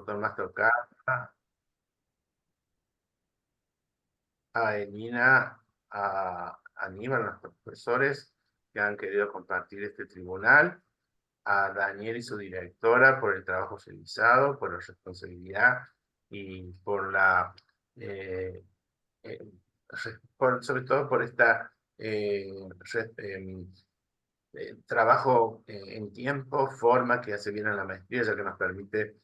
doctor Mastrocada, a Emina, a Aníbal, nuestros profesores que han querido compartir este tribunal, a Daniel y su directora por el trabajo realizado, por la responsabilidad y por la, eh, eh, sobre todo por esta trabajo en tiempo, forma que hace bien a la maestría, ya que nos permite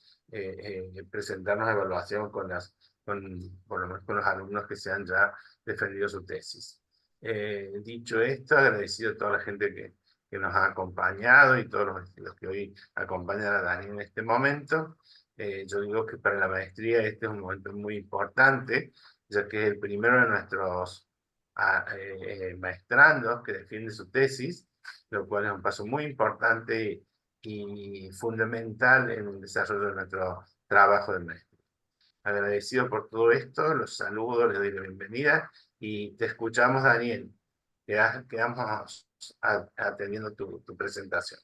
presentarnos a evaluación por lo menos con los alumnos que se han ya defendido su tesis. Dicho esto, agradecido a toda la gente que nos ha acompañado y todos los que hoy acompañan a Dani en este momento. Yo digo que para la maestría este es un momento muy importante, ya que es el primero de nuestros maestrandos que defiende su tesis, lo cual es un paso muy importante y fundamental en el desarrollo de nuestro trabajo de maestría. Agradecido por todo esto, los saludo, les doy la bienvenida y te escuchamos, Daniel. Quedamos atendiendo tu presentación.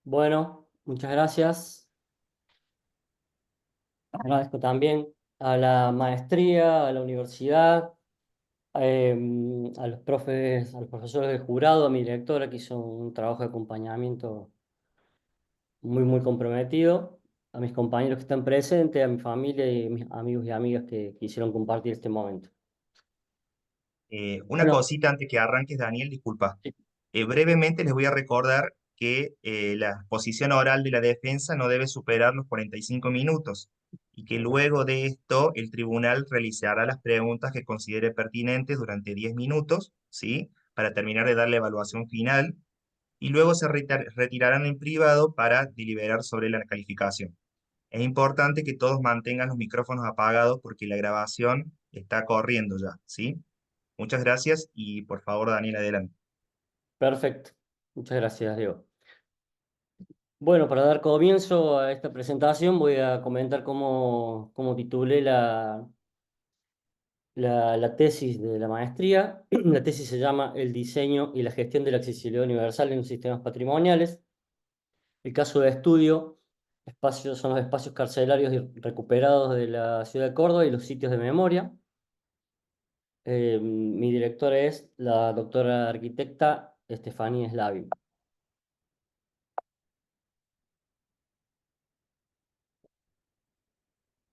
Bueno, muchas gracias. Agradezco también a la maestría, a la universidad, a los profes, a los profesores del jurado, a mi directora que hizo un trabajo de acompañamiento muy comprometido, a mis compañeros que están presentes, a mi familia y mis amigos y amigas que quisieron compartir este momento. Una Bueno, cosita antes que arranques, Daniel, disculpa. sí, Brevemente les voy a recordar que la exposición oral de la defensa no debe superar los 45 minutos y que luego de esto el tribunal realizará las preguntas que considere pertinentes durante 10 minutos, ¿sí? Para terminar de dar la evaluación final y luego se retirarán en privado para deliberar sobre la calificación. Es importante que todos mantengan los micrófonos apagados porque la grabación está corriendo ya, ¿sí? Muchas gracias y por favor, Daniel, adelante. perfecto. Muchas gracias, Diego. Bueno, para dar comienzo a esta presentación voy a comentar cómo titulé la tesis de la maestría. La tesis se llama El diseño y la gestión de la accesibilidad universal en los sistemas patrimoniales. El caso de estudio son los espacios carcelarios recuperados de la ciudad de Córdoba y los sitios de memoria. Mi directora es la doctora arquitecta Estefanía Slavi.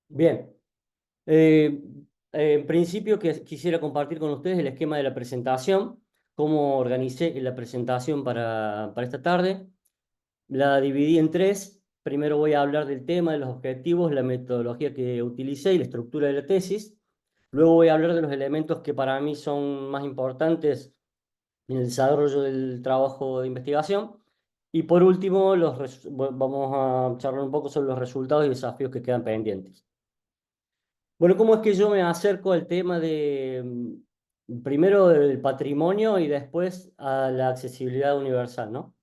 Bien. Eh, en principio quisiera compartir con ustedes el esquema de la presentación, cómo organicé la presentación para esta tarde. La dividí en tres. Primero voy a hablar del tema, de los objetivos, la metodología que utilicé y la estructura de la tesis. Luego voy a hablar de los elementos que para mí son más importantes en el desarrollo del trabajo de investigación. Y por último, vamos a charlar un poco sobre los resultados y desafíos que quedan pendientes. Bueno, ¿cómo es que yo me acerco al tema primero del patrimonio y después a la accesibilidad universal, ¿no?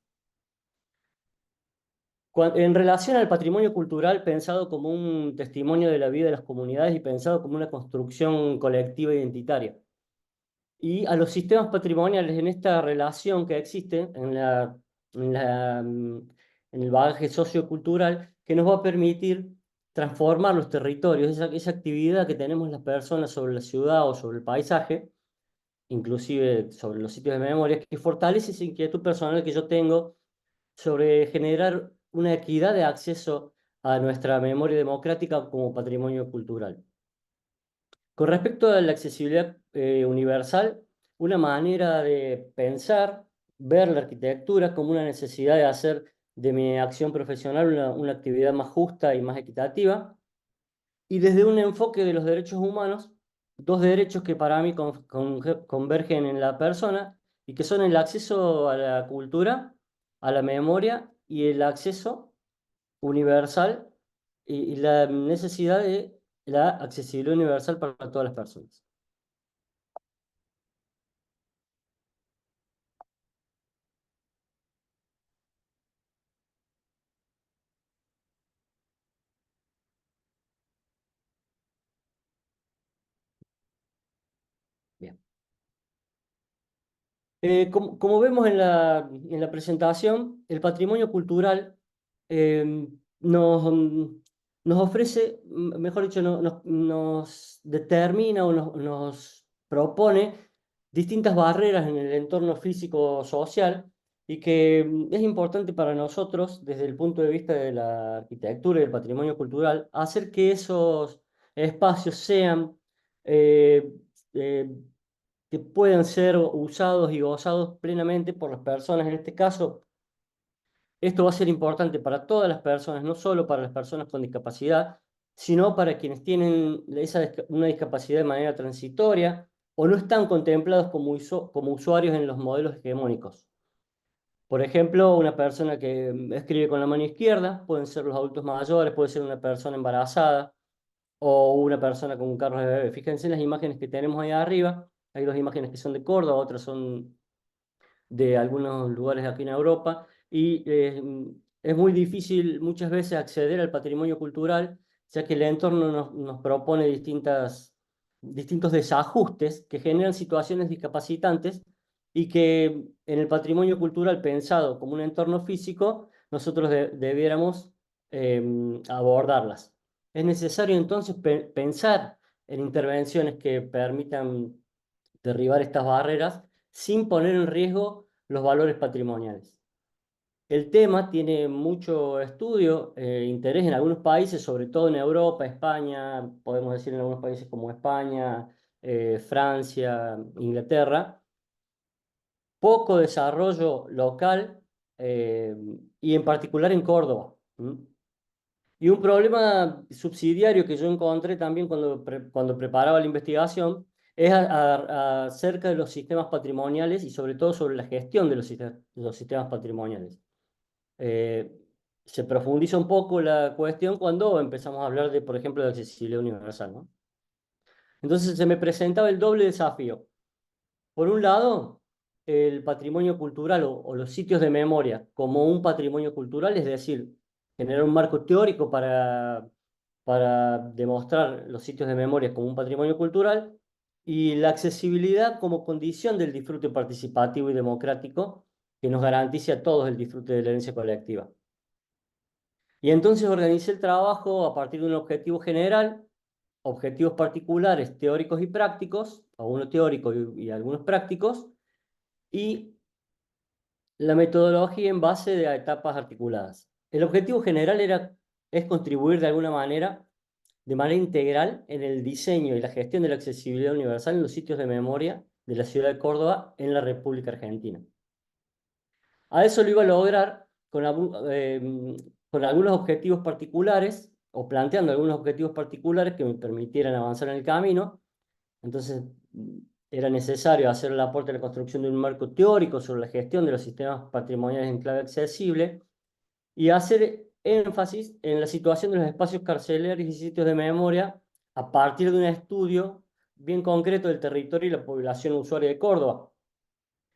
En relación al patrimonio cultural, pensado como un testimonio de la vida de las comunidades y pensado como una construcción colectiva identitaria. Y a los sistemas patrimoniales en esta relación que existe en la, mm, en el bagaje sociocultural que nos va a permitir transformar los territorios, esa actividad que tenemos las personas sobre la ciudad o sobre el paisaje, inclusive sobre los sitios de memoria, que fortalece esa inquietud personal que yo tengo sobre generar una equidad de acceso a nuestra memoria democrática como patrimonio cultural. Con respecto a la accesibilidad universal, una manera de pensar, ver la arquitectura como una necesidad de hacer de mi acción profesional una actividad más justa y más equitativa, y desde un enfoque de los derechos humanos, dos derechos que para mí convergen en la persona y que son el acceso a la cultura, a la memoria y el acceso universal y la necesidad de la accesibilidad universal para todas las personas. Bien. Como vemos en la presentación, el patrimonio cultural eh, nos nos ofrece, mejor dicho, nos determina o nos propone distintas barreras en el entorno físico-social y que es importante para nosotros, desde el punto de vista de la arquitectura y del patrimonio cultural, hacer que esos espacios sean, eh, eh, que puedan ser usados y gozados plenamente por las personas. En este caso, esto va a ser importante para todas las personas, no solo para las personas con discapacidad, sino para quienes tienen una discapacidad de manera transitoria o no están contemplados como usuarios en los modelos hegemónicos. Por ejemplo, una persona que escribe con la mano izquierda, pueden ser los adultos mayores, puede ser una persona embarazada o una persona con un carro de bebé. Fíjense en las imágenes que tenemos ahí arriba. Hay dos imágenes que son de Córdoba, otras son de algunos lugares aquí en Europa, y es muy difícil muchas veces acceder al patrimonio cultural, ya que el entorno nos propone distintos desajustes que generan situaciones discapacitantes y que en el patrimonio cultural pensado como un entorno físico, nosotros debiéramos abordarlas. Es necesario entonces pensar en intervenciones que permitan derribar estas barreras sin poner en riesgo los valores patrimoniales. El tema tiene mucho estudio, interés en algunos países, sobre todo en Europa, España, podemos decir en algunos países como España, Francia, Inglaterra, poco desarrollo local eh, y en particular en Córdoba. Y un problema subsidiario que yo encontré también cuando preparaba la investigación es acerca de los sistemas patrimoniales y sobre todo sobre la gestión de los sistemas patrimoniales. Eh, Se profundiza un poco la cuestión cuando empezamos a hablar de, por ejemplo, de accesibilidad universal, ¿no? Entonces se me presentaba el doble desafío. Por un lado, el patrimonio cultural o los sitios de memoria como un patrimonio cultural, es decir, generar un marco teórico para demostrar los sitios de memoria como un patrimonio cultural y la accesibilidad como condición del disfrute participativo y democrático que nos garantice a todos el disfrute de la herencia colectiva. Y entonces organicé el trabajo a partir de un objetivo general, objetivos particulares teóricos y prácticos, algunos teóricos y algunos prácticos, y la metodología en base de etapas articuladas. El objetivo general es contribuir de manera integral en el diseño y la gestión de la accesibilidad universal en los sitios de memoria de la ciudad de Córdoba en la República Argentina. A eso lo iba a lograr con algunos objetivos particulares o planteando algunos objetivos particulares que me permitieran avanzar en el camino. Entonces, era necesario hacer el aporte a la construcción de un marco teórico sobre la gestión de los sistemas patrimoniales en clave accesible y hacer énfasis en la situación de los espacios carcelarios y sitios de memoria a partir de un estudio bien concreto del territorio y la población usuaria de Córdoba.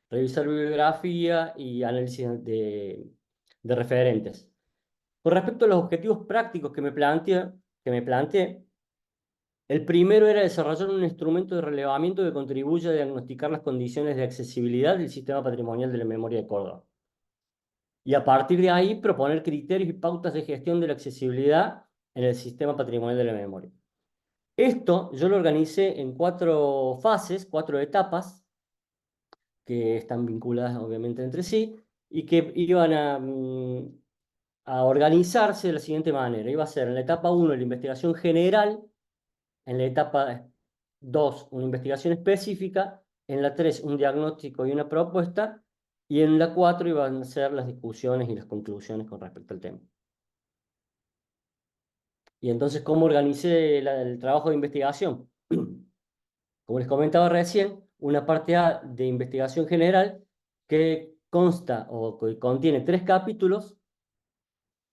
Revisar bibliografía y análisis de referentes. Con respecto a los objetivos prácticos que me planteé, el primero era desarrollar un instrumento de relevamiento que contribuya a diagnosticar las condiciones de accesibilidad del sistema patrimonial de la memoria de Córdoba. Y a partir de ahí proponer criterios y pautas de gestión de la accesibilidad en el sistema patrimonial de la memoria. Esto yo lo organicé en 4 fases, 4 etapas, que están vinculadas obviamente entre sí, y que iban a organizarse de la siguiente manera. Iba a ser en la etapa 1 la investigación general, en la etapa 2 una investigación específica, en la 3 un diagnóstico y una propuesta, y en la 4 iban a ser las discusiones y las conclusiones con respecto al tema. Y entonces, ¿cómo organicé el trabajo de investigación? Como les comentaba recién, una parte A de investigación general que consta o que contiene 3 capítulos.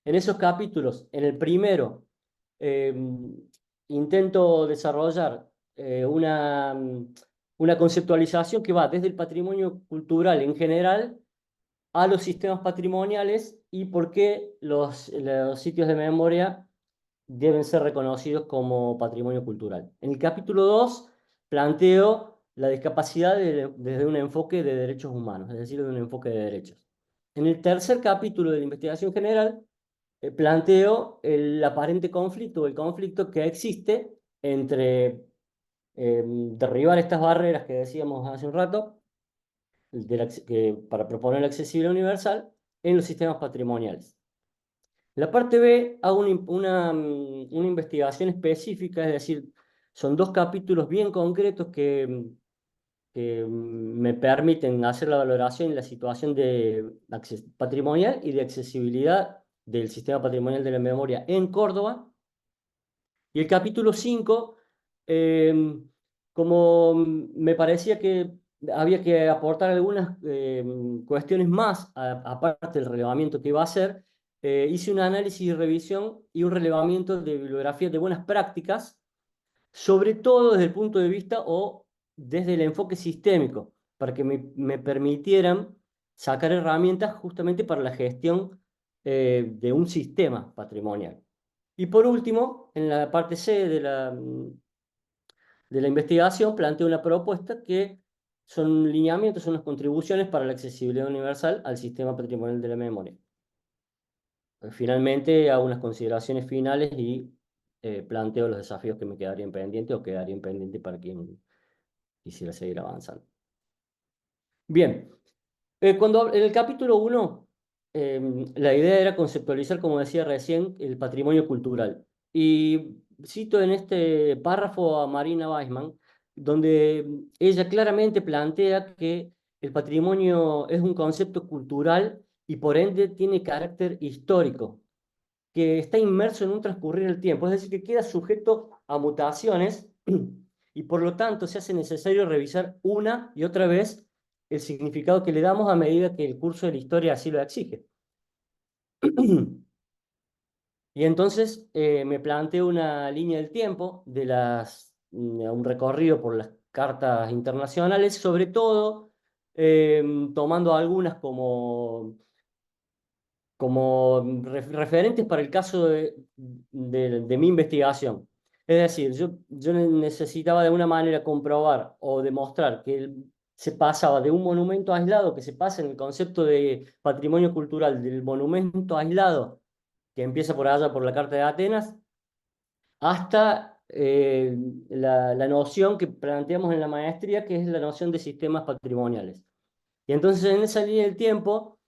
En esos capítulos, en el primero, eh, intento desarrollar una conceptualización que va desde el patrimonio cultural en general a los sistemas patrimoniales y por qué los sitios de memoria deben ser reconocidos como patrimonio cultural. En el capítulo 2 planteo la discapacidad desde un enfoque de derechos humanos, es decir, de un enfoque de derechos. En el tercer capítulo de la investigación general planteo el aparente conflicto o el conflicto que existe entre derribar estas barreras que decíamos hace un rato para proponer la accesibilidad universal en los sistemas patrimoniales. La parte B hago una investigación específica, es decir, son 2 capítulos bien concretos que me permiten hacer la valoración y la situación patrimonial y de accesibilidad del sistema patrimonial de la memoria en Córdoba. Y el capítulo 5, como me parecía que había que aportar algunas cuestiones más, aparte del relevamiento que iba a hacer, hice un análisis y revisión y un relevamiento de bibliografías de buenas prácticas, sobre todo desde el punto de vista o desde el enfoque sistémico, para que me permitieran sacar herramientas justamente para la gestión de un sistema patrimonial. Y por último, en la parte C de la investigación, planteo una propuesta que son lineamientos, son unas contribuciones para la accesibilidad universal al sistema patrimonial de la memoria. Finalmente, hago unas consideraciones finales y planteo los desafíos que me quedarían pendientes o quedarían pendientes para quien quisiera seguir avanzando. Bien, en el capítulo 1, la idea era conceptualizar, como decía recién, el patrimonio cultural. Y cito en este párrafo a Marina Weisman, donde ella claramente plantea que el patrimonio es un concepto cultural y por ende tiene carácter histórico, que está inmerso en un transcurrir del tiempo, es decir, que queda sujeto a mutaciones y por lo tanto se hace necesario revisar una y otra vez el significado que le damos a medida que el curso de la historia así lo exige. Y entonces me planteo una línea del tiempo un recorrido por las cartas internacionales, sobre todo tomando algunas como referentes para el caso de mi investigación. Es decir, yo necesitaba de una manera comprobar o demostrar que se pasaba de un monumento aislado, que se pasa en el concepto de patrimonio cultural del monumento aislado, que empieza por allá por la Carta de Atenas, hasta la noción que planteamos en la maestría, que es la noción de sistemas patrimoniales. Y entonces en esa línea del tiempo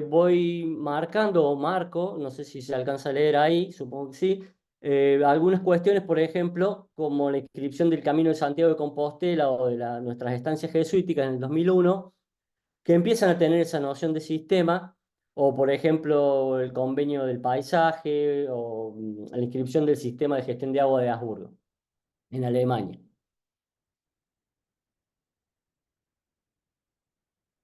voy marcando o marco, no sé si se alcanza a leer ahí, supongo que sí, algunas cuestiones, por ejemplo, como la inscripción del Camino de Santiago de Compostela o de nuestras estancias jesuíticas en el 2001, que empiezan a tener esa noción de sistema, o por ejemplo el convenio del paisaje, o la inscripción del sistema de gestión de agua de Habsburgo, en Alemania.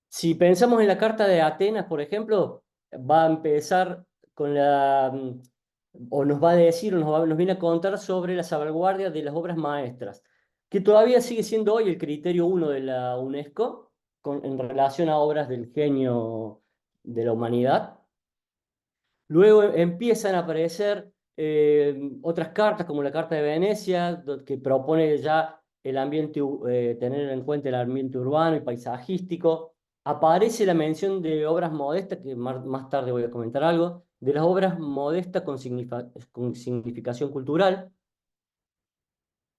Si pensamos en la Carta de Atenas, por ejemplo, va a empezar con o nos va a decir, o nos viene a contar sobre la salvaguardia de las obras maestras, que todavía sigue siendo hoy el criterio 1 de la UNESCO en relación a obras del genio de la humanidad. Luego empiezan a aparecer otras cartas, como la Carta de Venecia, que propone ya el ambiente, tener en cuenta el ambiente urbano y paisajístico. Aparece la mención de obras modestas, que más tarde voy a comentar algo, de las obras modestas con significación cultural.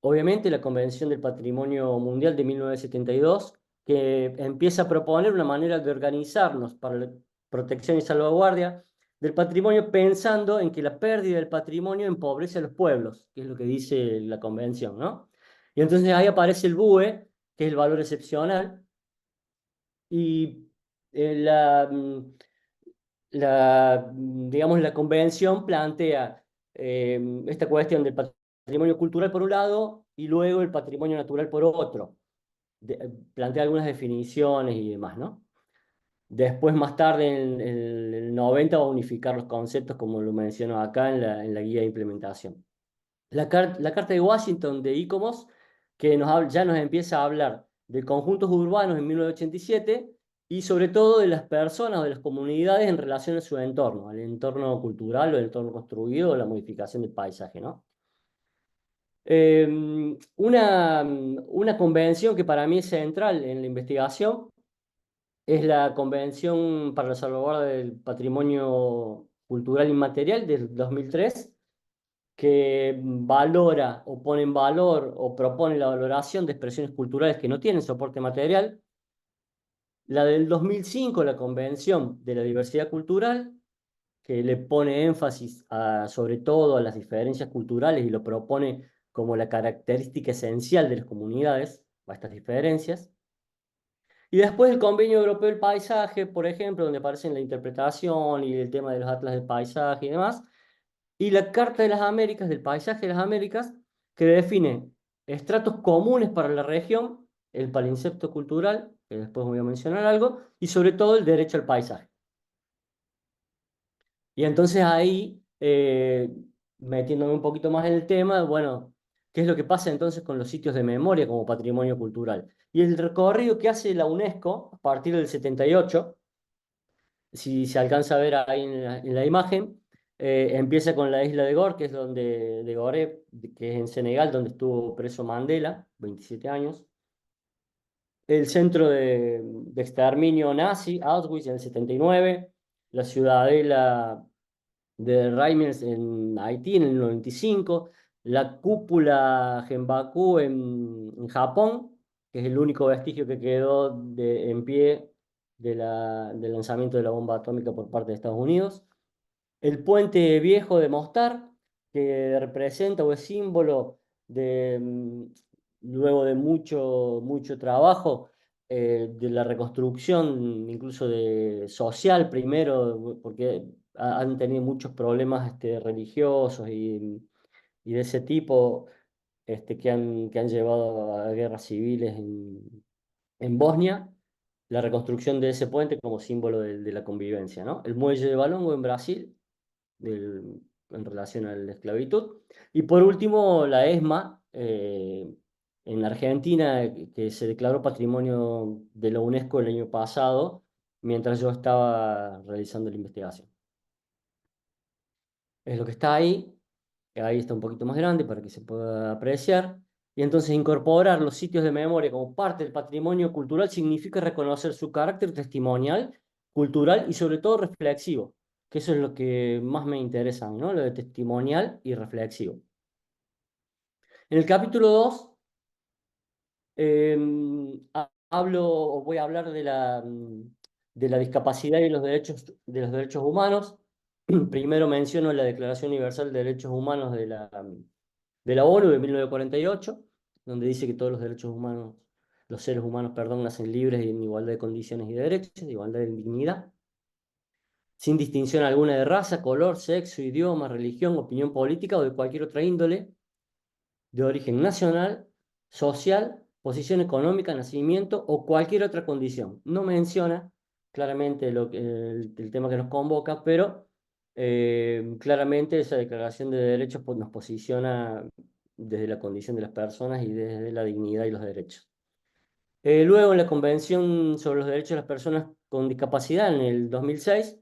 Obviamente la Convención del Patrimonio Mundial de 1972, que empieza a proponer una manera de organizarnos para la protección y salvaguardia del patrimonio, pensando en que la pérdida del patrimonio empobrece a los pueblos, que es lo que dice la Convención, ¿no? Y entonces ahí aparece el BUE, que es el valor excepcional, y digamos, la Convención plantea esta cuestión del patrimonio cultural por un lado y luego el patrimonio natural por otro. Plantea algunas definiciones y demás, ¿no? Después, más tarde, en el 90, va a unificar los conceptos, como lo menciono acá en la guía de implementación. La Carta de Washington de ICOMOS, que ya nos empieza a hablar de conjuntos urbanos en 1987 y sobre todo de las personas o de las comunidades en relación a su entorno, al entorno cultural o el entorno construido o la modificación del paisaje, ¿no? Una convención que para mí es central en la investigación es la Convención para la Salvaguarda del Patrimonio cultural inmaterial del 2003, que valora o pone en valor o propone la valoración de expresiones culturales que no tienen soporte material. La del 2005, la Convención de la Diversidad Cultural, que le pone énfasis sobre todo a las diferencias culturales y lo propone como la característica esencial de las comunidades, a estas diferencias. Y después el Convenio Europeo del Paisaje, por ejemplo, donde aparecen la interpretación y el tema de los atlas del paisaje y demás, y la Carta de las Américas, del Paisaje de las Américas, que define estratos comunes para la región, el palincepto cultural, que después voy a mencionar algo, y sobre todo el derecho al paisaje. Y entonces ahí, metiéndome un poquito más en el tema, bueno, ¿qué es lo que pasa entonces con los sitios de memoria como patrimonio cultural? Y el recorrido que hace la UNESCO a partir del 78, si se alcanza a ver ahí en la imagen, empieza con la isla de Gore, que es de Gore, que es en Senegal, donde estuvo preso Mandela, 27 años. El centro de exterminio nazi, Auschwitz, en el 79. La ciudadela de Reims en Haití en el 95. La cúpula Genbaku en Japón, que es el único vestigio que quedó en pie del lanzamiento de la bomba atómica por parte de Estados Unidos. El puente viejo de Mostar, que representa o es símbolo de, luego de mucho trabajo, de la reconstrucción, incluso social primero, porque han tenido muchos problemas religiosos y de ese tipo, que han llevado a guerras civiles en Bosnia. La reconstrucción de ese puente como símbolo de la convivencia, ¿no? El muelle de Valongo en Brasil, en relación a la esclavitud. Y por último, la ESMA, en Argentina, que se declaró Patrimonio de la UNESCO el año pasado, mientras yo estaba realizando la investigación. Es lo que está ahí. Ahí está un poquito más grande para que se pueda apreciar. Y entonces incorporar los sitios de memoria como parte del patrimonio cultural significa reconocer su carácter testimonial, cultural y sobre todo reflexivo, que eso es lo que más me interesa, ¿no? Lo de testimonial y reflexivo. En el capítulo 2 hablo o voy a hablar de la discapacidad y de los derechos humanos. Primero menciono la Declaración Universal de Derechos Humanos de la ONU de 1948, donde dice que todos los derechos humanos, los seres humanos, perdón, nacen libres y en igualdad de condiciones y de derechos, de igualdad de dignidad, sin distinción alguna de raza, color, sexo, idioma, religión, opinión política o de cualquier otra índole, de origen nacional, social, posición económica, nacimiento o cualquier otra condición. No menciona claramente el tema que nos convoca, pero claramente esa declaración de derechos nos posiciona desde la condición de las personas y desde la dignidad y los derechos. Luego, en la Convención sobre los Derechos de las Personas con Discapacidad, en el 2006,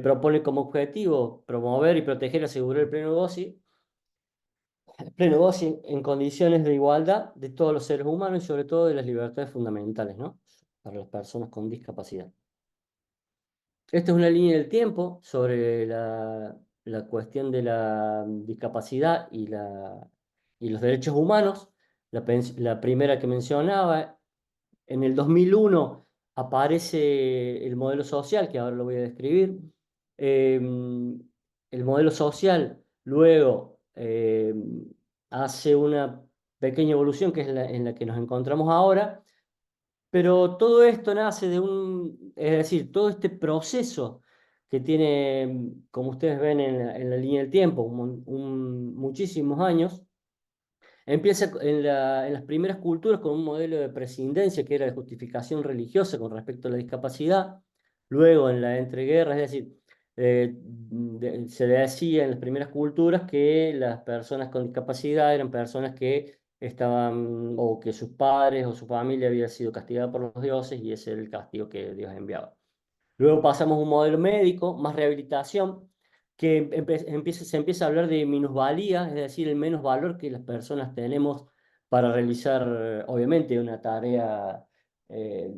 propone como objetivo promover y proteger y asegurar pleno goce en condiciones de igualdad de todos los seres humanos y sobre todo de las libertades fundamentales, ¿no? Para las personas con discapacidad. Esta es una línea del tiempo sobre la cuestión de la discapacidad y los derechos humanos. La primera que mencionaba, en el 2001 aparece el modelo social, que ahora lo voy a describir. El modelo social luego hace una pequeña evolución, que es en la que nos encontramos ahora, pero todo esto nace es decir, todo este proceso que tiene, como ustedes ven en la línea del tiempo, muchísimos años. Empieza en las primeras culturas con un modelo de prescindencia que era de justificación religiosa con respecto a la discapacidad. Luego en la entreguerras, es decir, se decía en las primeras culturas que las personas con discapacidad eran personas que estaban, o que sus padres o su familia había sido castigada por los dioses y ese era el castigo que Dios enviaba. Luego pasamos a un modelo médico, más rehabilitación, que se empieza a hablar de minusvalía, es decir, el menos valor que las personas tenemos para realizar, obviamente, una tarea eh,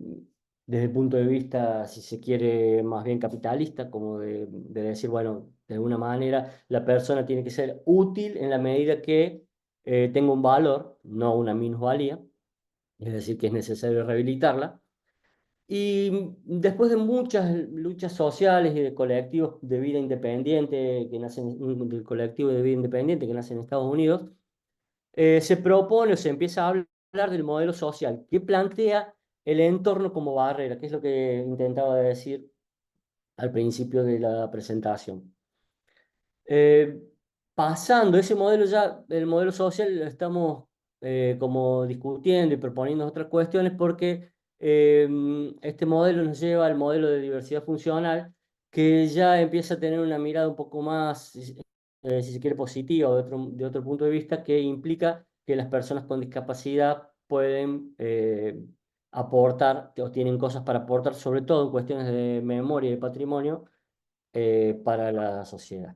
desde el punto de vista, si se quiere, más bien capitalista, como de decir, bueno, de alguna manera la persona tiene que ser útil en la medida que tenga un valor, no una minusvalía, es decir, que es necesario rehabilitarla. Y después de muchas luchas sociales y de colectivos de vida independiente que nacen, del colectivo de vida independiente que nace en Estados Unidos, se propone o se empieza a hablar del modelo social que plantea el entorno como barrera, que es lo que intentaba decir al principio de la presentación. Eh, Pasando ese modelo ya, el modelo social lo estamos como discutiendo y proponiendo otras cuestiones porque este modelo nos lleva al modelo de diversidad funcional que ya empieza a tener una mirada un poco más, si se quiere, positiva o de otro punto de vista que implica que las personas con discapacidad pueden aportar o tienen cosas para aportar, sobre todo en cuestiones de memoria y de patrimonio para la sociedad.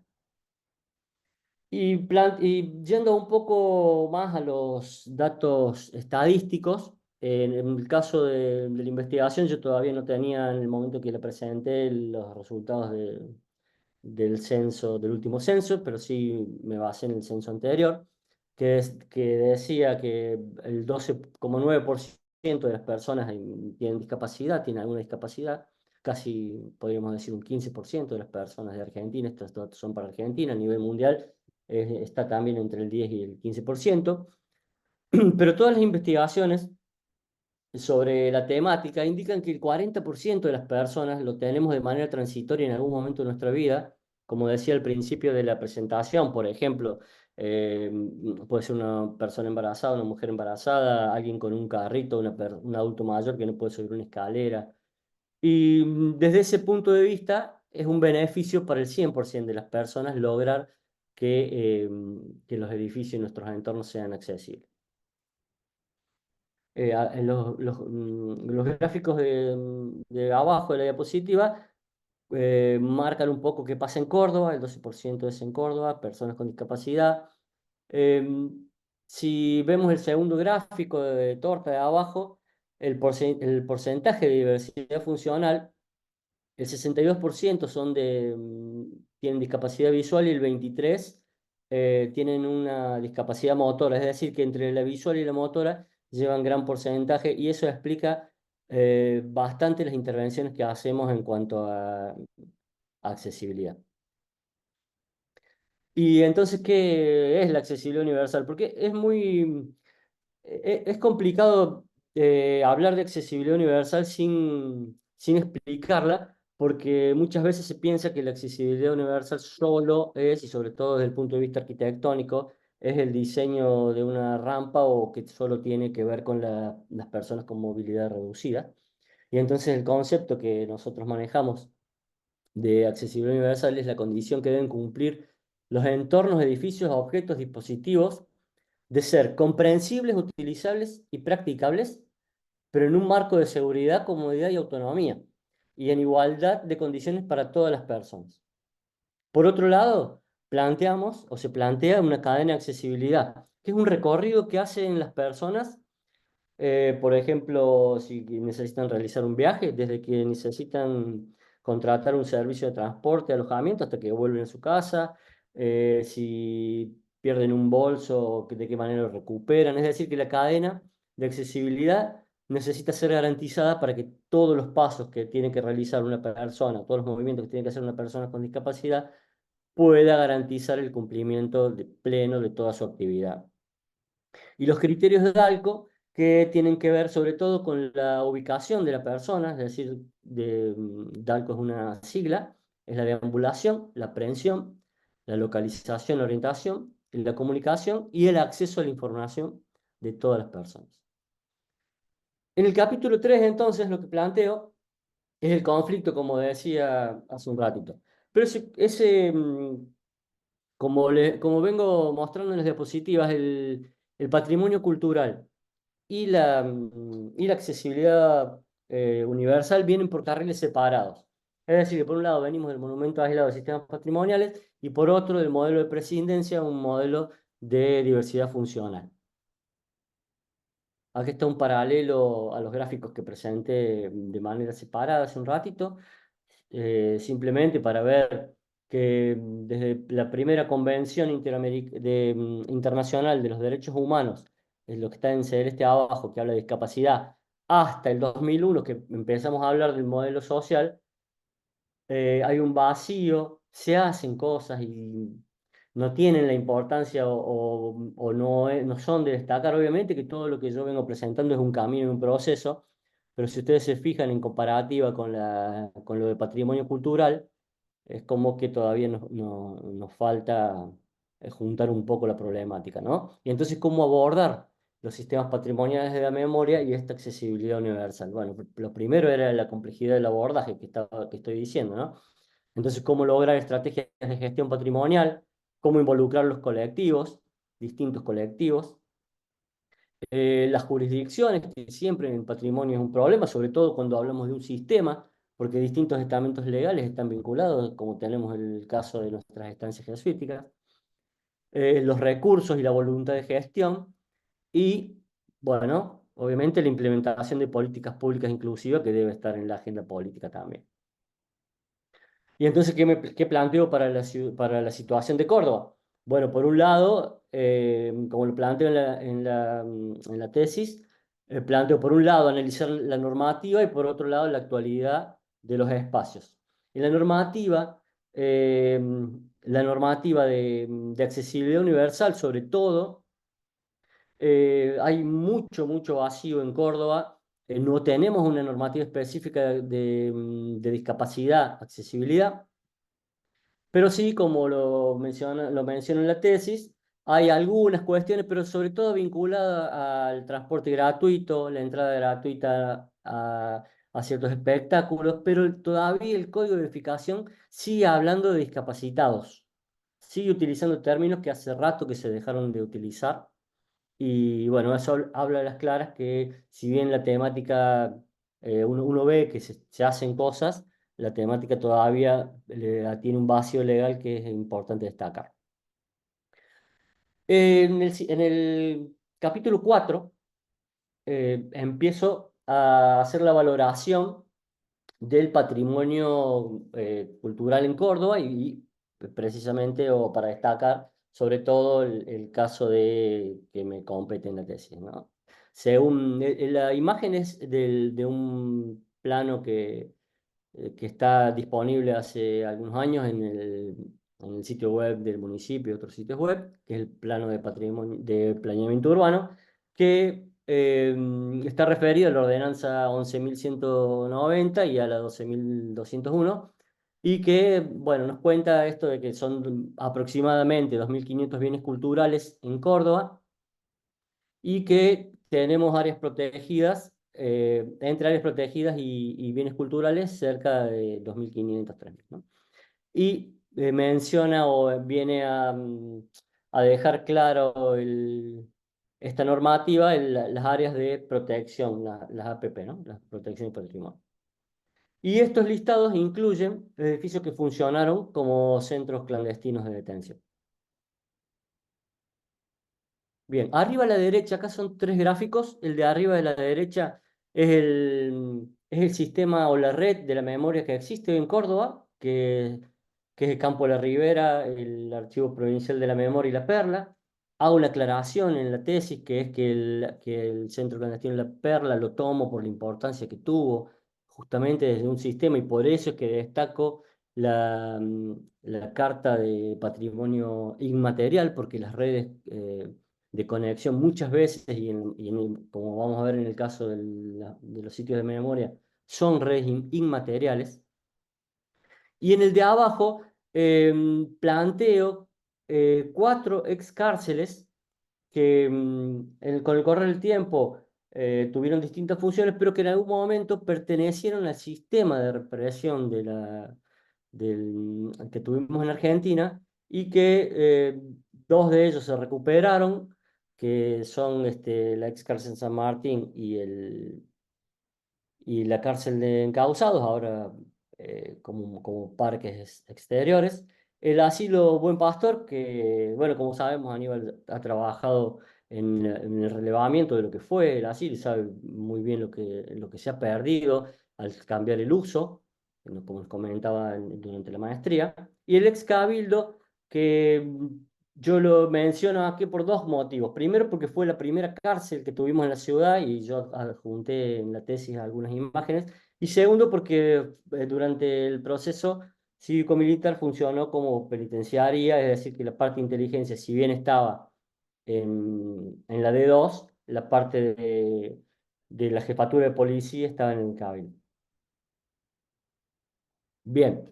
Y yendo un poco más a los datos estadísticos, en el caso de la investigación, yo todavía no tenía en el momento que le presenté los resultados del censo, del último censo, pero sí me basé en el censo anterior, que decía que el 12,9% de las personas tienen discapacidad, tienen alguna discapacidad, casi podríamos decir un 15% de las personas de Argentina, estos datos son para Argentina, a nivel mundial está también entre el 10 y el 15%, pero todas las investigaciones sobre la temática indican que el 40% de las personas lo tenemos de manera transitoria en algún momento de nuestra vida, como decía al principio de la presentación, por ejemplo, eh, puede ser una persona embarazada, una mujer embarazada, alguien con un carrito, un adulto mayor que no puede subir una escalera. Y desde ese punto de vista es un beneficio para el 100% de las personas lograr que los edificios y nuestros entornos sean accesibles. En los gráficos de abajo de la diapositiva marcan un poco qué pasa en Córdoba, el 12% es en Córdoba, personas con discapacidad. Si vemos el segundo gráfico de torta de abajo, el porcentaje de diversidad funcional, el 62% tienen discapacidad visual y el 23% tienen una discapacidad motora, es decir, que entre la visual y la motora llevan gran porcentaje y eso explica bastante las intervenciones que hacemos en cuanto a accesibilidad. Y entonces, ¿qué es la accesibilidad universal? Porque es complicado hablar de accesibilidad universal sin explicarla, porque muchas veces se piensa que la accesibilidad universal solo es, y sobre todo desde el punto de vista arquitectónico, es el diseño de una rampa o que solo tiene que ver con las personas con movilidad reducida. Y entonces el concepto que nosotros manejamos de accesibilidad universal es la condición que deben cumplir los entornos, edificios, objetos, dispositivos de ser comprensibles, utilizables y practicables, pero en un marco de seguridad, comodidad y autonomía, y en igualdad de condiciones para todas las personas. Por otro lado, planteamos o se plantea una cadena de accesibilidad, que es un recorrido que hacen las personas por ejemplo, si necesitan realizar un viaje, desde que necesitan contratar un servicio de transporte, alojamiento, hasta que vuelven a su casa, si pierden un bolso, de qué manera lo recuperan. Es decir, que la cadena de accesibilidad necesita ser garantizada para que todos los pasos que tiene que realizar una persona, todos los movimientos que tiene que hacer una persona con discapacidad, pueda garantizar el cumplimiento pleno de toda su actividad. Y los criterios de DALCO que tienen que ver sobre todo con la ubicación de la persona, es decir, DALCO es una sigla, es la deambulación, la aprehensión, la localización, la orientación, la comunicación y el acceso a la información de todas las personas. En el capítulo 3, entonces, lo que planteo es el conflicto, como decía hace un ratito. Pero como vengo mostrando en las diapositivas, el patrimonio cultural y la accesibilidad universal vienen por carriles separados. Es decir, que por un lado venimos del monumento aislado de sistemas patrimoniales y por otro del modelo de prescindencia, un modelo de diversidad funcional. Aquí está un paralelo a los gráficos que presenté de manera separada hace un ratito, simplemente para ver que desde la primera Convención Internacional de los Derechos Humanos, es lo que está en celeste abajo, que habla de discapacidad, hasta el 2001, que empezamos a hablar del modelo social, hay un vacío, se hacen cosas y no tienen la importancia o no, no son de destacar. Obviamente que todo lo que yo vengo presentando es un camino y un proceso, pero si ustedes se fijan en comparativa con lo de patrimonio cultural, es como que todavía nos falta juntar un poco la problemática, ¿no? Y entonces, ¿cómo abordar los sistemas patrimoniales de la memoria y esta accesibilidad universal? Bueno, lo primero era la complejidad del abordaje que estoy diciendo, ¿no? Entonces, ¿cómo lograr estrategias de gestión patrimonial? ¿Cómo involucrar los colectivos, distintos colectivos? Las jurisdicciones, que siempre en patrimonio es un problema, sobre todo cuando hablamos de un sistema, porque distintos estamentos legales están vinculados, como tenemos el caso de nuestras estancias jesuíticas, los recursos y la voluntad de gestión, y, bueno, obviamente la implementación de políticas públicas inclusivas que debe estar en la agenda política también. Y entonces, ¿qué planteo para para la situación de Córdoba? Bueno, por un lado, como lo planteo en la tesis, planteo por un lado analizar la normativa y por otro lado la actualidad de los espacios. En eh, la normativa de accesibilidad universal, sobre todo, hay mucho vacío en Córdoba. No tenemos una normativa específica de discapacidad, accesibilidad. Pero sí, como lo menciono en la tesis, hay algunas cuestiones, pero sobre todo vinculadas al transporte gratuito, la entrada gratuita a ciertos espectáculos, pero todavía el código de verificación sigue hablando de discapacitados, sigue utilizando términos que hace rato que se dejaron de utilizar. Y bueno, eso habla a las claras que si bien la temática, uno ve que se hacen cosas, la temática todavía tiene un vacío legal que es importante destacar. En el capítulo 4 empiezo a hacer la valoración del patrimonio cultural en Córdoba y precisamente o para destacar sobre todo el caso que me compete en la tesis, ¿no? Según la imagen es de un plano que está disponible hace algunos años en el sitio web del municipio y otros sitios web, que es el plano de patrimonio, de planeamiento urbano, que está referido a la ordenanza 11.190 y a la 12.201, y que, bueno, nos cuenta esto de que son aproximadamente 2.500 bienes culturales en Córdoba y que tenemos áreas protegidas, entre áreas protegidas y bienes culturales, cerca de 2.500, 3.000, ¿no? Y menciona o viene a dejar claro esta normativa en las áreas de protección, las APP, ¿no? La protección y patrimonio. Y estos listados incluyen edificios que funcionaron como centros clandestinos de detención. Bien, arriba a la derecha, acá son tres gráficos. El de arriba de la derecha es el sistema o la red de la memoria que existe en Córdoba, que es el Campo de la Ribera, el Archivo Provincial de la Memoria y la Perla. Hago una aclaración en la tesis, que es que el Centro Clandestino de la Perla lo tomo por la importancia que tuvo, justamente desde un sistema, y por eso es que destaco la Carta de Patrimonio Inmaterial, porque las redes de conexión muchas veces, como vamos a ver en el caso de los sitios de memoria, son redes inmateriales. Y en el de abajo planteo cuatro ex cárceles que con el correr del tiempo tuvieron distintas funciones, pero que en algún momento pertenecieron al sistema de represión que tuvimos en Argentina, y que dos de ellos se recuperaron, que son la ex cárcel San Martín y la cárcel de Encausados, ahora como parques exteriores. El asilo Buen Pastor, que, bueno, como sabemos, Aníbal ha trabajado en el relevamiento de lo que fue el asilo y sabe muy bien lo que se ha perdido al cambiar el uso, como nos comentaba durante la maestría. Y el ex cabildo, que yo lo menciono aquí por dos motivos. Primero, porque fue la primera cárcel que tuvimos en la ciudad y yo adjunté en la tesis algunas imágenes. Y segundo, porque durante el proceso cívico-militar funcionó como penitenciaria, es decir, que la parte de inteligencia, si bien estaba en la D2, la parte de la jefatura de policía estaba en el Cabildo. Bien,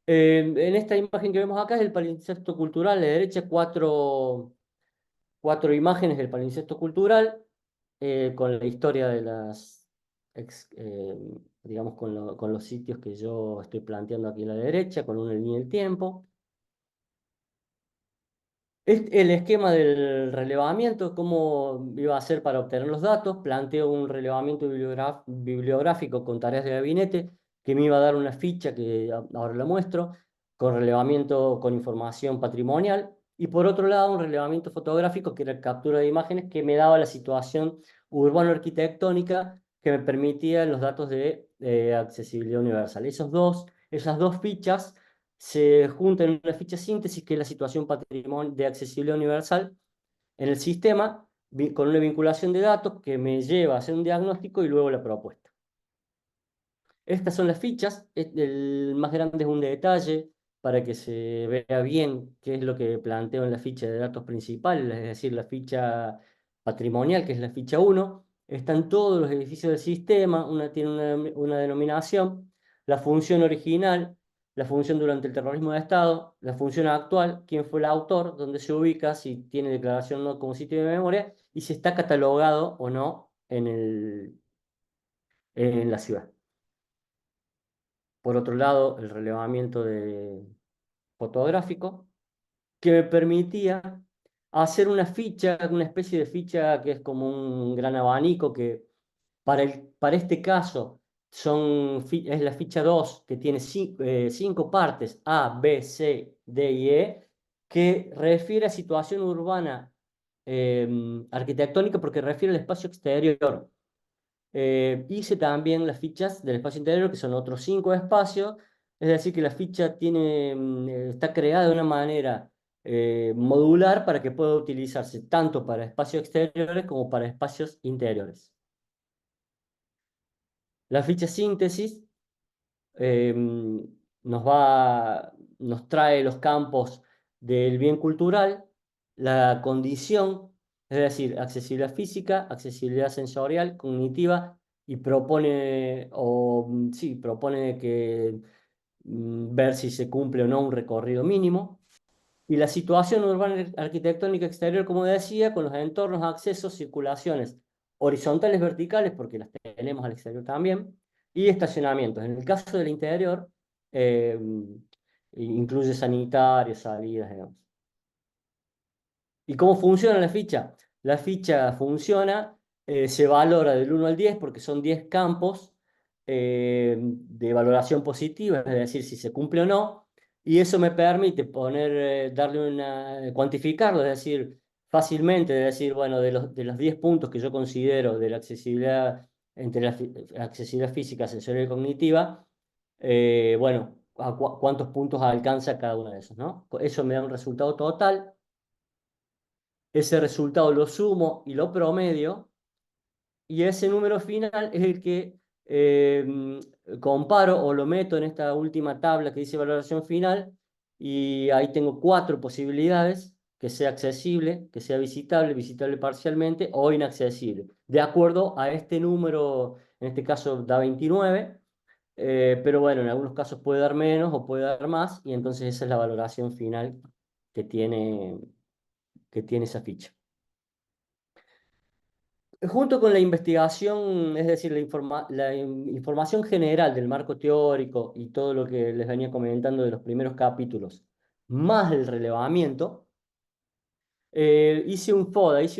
en esta imagen que vemos acá es el palincesto cultural, a la derecha cuatro imágenes del palincesto cultural, con la historia de las, digamos, con los sitios que yo estoy planteando aquí a la derecha, con una línea del tiempo. El esquema del relevamiento, cómo iba a ser para obtener los datos, planteo un relevamiento bibliográfico con tareas de gabinete que me iba a dar una ficha que ahora la muestro, con relevamiento con información patrimonial, y por otro lado un relevamiento fotográfico que era captura de imágenes que me daba la situación urbano-arquitectónica que me permitía los datos de accesibilidad universal. Esas dos fichas se junta en una ficha síntesis, que es la situación patrimonio de accesibilidad universal en el sistema, con una vinculación de datos que me lleva a hacer un diagnóstico y luego la propuesta. Estas son las fichas, el más grande es un detalle para que se vea bien qué es lo que planteo en la ficha de datos principal, es decir, la ficha patrimonial, que es la ficha 1. Están todos los edificios del sistema, una tiene una denominación, la función original, la función durante el terrorismo de Estado, la función actual, quién fue el autor, dónde se ubica, si tiene declaración o no como sitio de memoria, y si está catalogado o no en la ciudad. Por otro lado, el relevamiento fotográfico, que me permitía hacer una ficha, una especie de ficha que es como un gran abanico, que para este caso es la ficha 2, que tiene cinco partes, A, B, C, D y E, que refiere a situación urbana arquitectónica porque refiere al espacio exterior. Hice también las fichas del espacio interior, que son otros 5 espacios, es decir, que la ficha está creada de una manera modular para que pueda utilizarse tanto para espacios exteriores como para espacios interiores. La ficha síntesis eh, nos trae los campos del bien cultural, la condición, es decir, accesibilidad física, accesibilidad sensorial, cognitiva, y propone que ver si se cumple o no un recorrido mínimo. Y la situación urbana arquitectónica exterior, como decía, con los entornos, accesos, circulaciones horizontales, verticales, porque las tenemos al exterior también, y estacionamientos. En el caso del interior, eh, incluye sanitarios, salidas, digamos. ¿Y cómo funciona la ficha? La ficha funciona, se valora del 1 al 10 porque son 10 campos de valoración positiva, es decir, si se cumple o no, y eso me permite cuantificarlo, es decir, fácilmente, es decir, bueno, de los 10 puntos que yo considero de la accesibilidad, entre la accesibilidad física, sensorial y cognitiva, bueno, cuántos puntos alcanza cada uno de esos, ¿no? Eso me da un resultado total. Ese resultado lo sumo y lo promedio, y ese número final es el que comparo o lo meto en esta última tabla que dice valoración final, y ahí tengo 4 posibilidades: que sea accesible, que sea visitable, visitable parcialmente o inaccesible, de acuerdo a este número. En este caso da 29, pero bueno, en algunos casos puede dar menos o puede dar más, y entonces esa es la valoración final que tiene esa ficha. Junto con la investigación, es decir, información general del marco teórico y todo lo que les venía comentando de los primeros capítulos, más el relevamiento, hice un FODA, es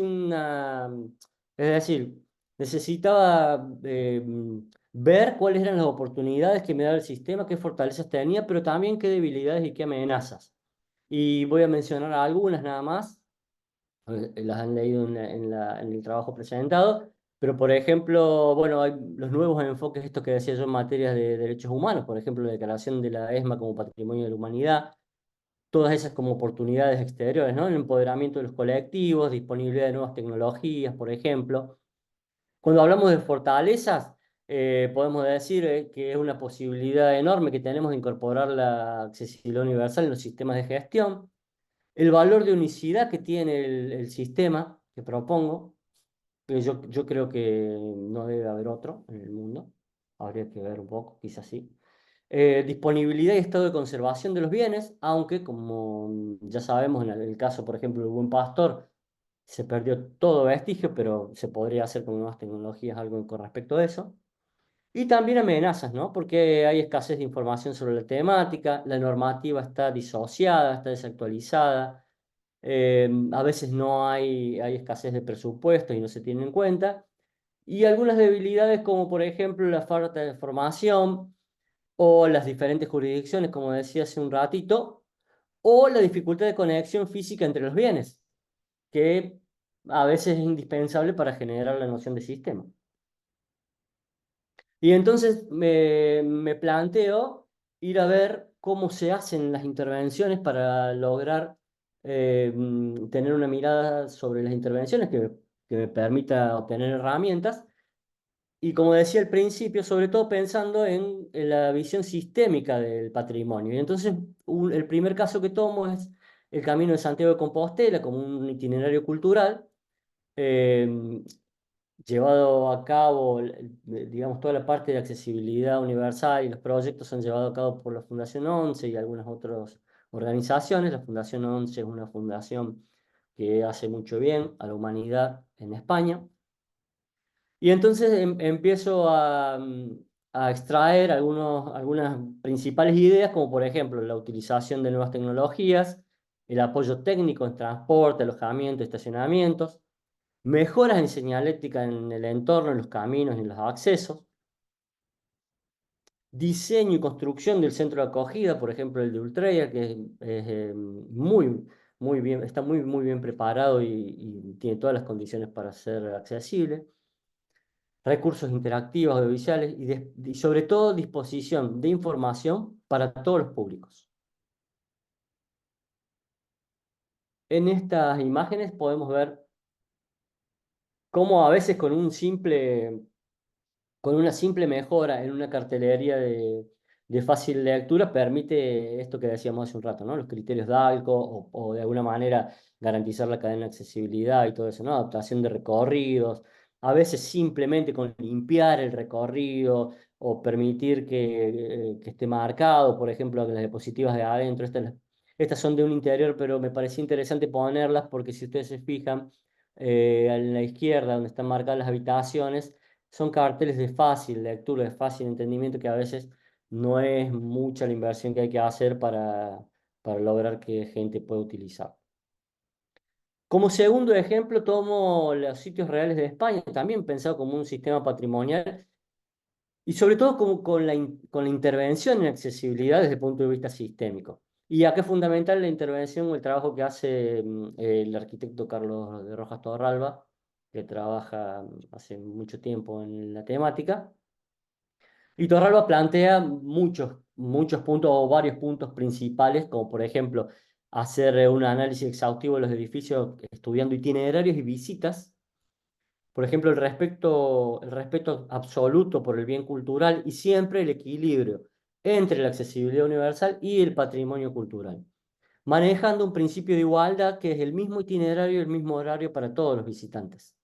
decir, necesitaba ver cuáles eran las oportunidades que me daba el sistema, qué fortalezas tenía, pero también qué debilidades y qué amenazas. Y voy a mencionar algunas nada más, las han leído en el trabajo presentado, pero por ejemplo, bueno, hay los nuevos enfoques, estos que decía yo en materias de derechos humanos, por ejemplo, la declaración de la ESMA como Patrimonio de la Humanidad, todas esas como oportunidades exteriores, ¿no? El empoderamiento de los colectivos, disponibilidad de nuevas tecnologías, por ejemplo. Cuando hablamos de fortalezas, podemos decir que es una posibilidad enorme que tenemos de incorporar la accesibilidad universal en los sistemas de gestión, el valor de unicidad que tiene el sistema que propongo, que yo creo que no debe haber otro en el mundo, habría que ver un poco, quizás sí. Disponibilidad y estado de conservación de los bienes, aunque como ya sabemos en el caso, por ejemplo, del Buen Pastor, se perdió todo vestigio, pero se podría hacer con nuevas tecnologías algo con respecto a eso. Y también amenazas, ¿no? Porque hay escasez de información sobre la temática, la normativa está disociada, está desactualizada, a veces no hay escasez de presupuestos y no se tiene en cuenta. Y algunas debilidades como por ejemplo la falta de formación o las diferentes jurisdicciones, como decía hace un ratito, o la dificultad de conexión física entre los bienes, que a veces es indispensable para generar la noción de sistema. Y entonces me planteo ir a ver cómo se hacen las intervenciones para lograr tener una mirada sobre las intervenciones que me permita obtener herramientas. Y como decía al principio, sobre todo pensando en la visión sistémica del patrimonio. Y entonces el primer caso que tomo es el Camino de Santiago de Compostela como un itinerario cultural. eh, Llevado a cabo, digamos, toda la parte de accesibilidad universal y los proyectos son llevados a cabo por la Fundación ONCE y algunas otras organizaciones. La Fundación ONCE es una fundación que hace mucho bien a la humanidad en España. Y entonces empiezo a extraer algunas principales ideas, como por ejemplo la utilización de nuevas tecnologías, el apoyo técnico en transporte, alojamiento, estacionamientos, mejoras en señalética en el entorno, en los caminos y en los accesos, diseño y construcción del centro de acogida, por ejemplo el de Ultreya, que muy bien, está muy bien preparado y tiene todas las condiciones para ser accesible, recursos interactivos, audiovisuales y sobre todo disposición de información para todos los públicos. En estas imágenes podemos ver cómo a veces con una simple mejora en una cartelería de fácil lectura permite esto que decíamos hace un rato, ¿no? Los criterios DALCO o de alguna manera garantizar la cadena de accesibilidad y todo eso, ¿no? Adaptación de recorridos, a veces simplemente con limpiar el recorrido o permitir que esté marcado, por ejemplo, que las diapositivas de adentro, estas son de un interior, pero me parecía interesante ponerlas porque si ustedes se fijan, en la izquierda, donde están marcadas las habitaciones, son carteles de fácil lectura, de fácil entendimiento, que a veces no es mucha la inversión que hay que hacer para lograr que gente pueda utilizar. Como segundo ejemplo, tomo los sitios reales de España, también pensado como un sistema patrimonial y sobre todo como con la intervención en accesibilidad desde el punto de vista sistémico. Y acá es fundamental la intervención o el trabajo que hace el arquitecto Carlos de Rojas Torralba, que trabaja hace mucho tiempo en la temática. Y Torralba plantea muchos puntos o varios puntos principales, como por ejemplo hacer un análisis exhaustivo de los edificios estudiando itinerarios y visitas. Por ejemplo, el respeto absoluto por el bien cultural y siempre el equilibrio entre la accesibilidad universal y el patrimonio cultural, manejando un principio de igualdad que es el mismo itinerario y el mismo horario para todos los visitantes.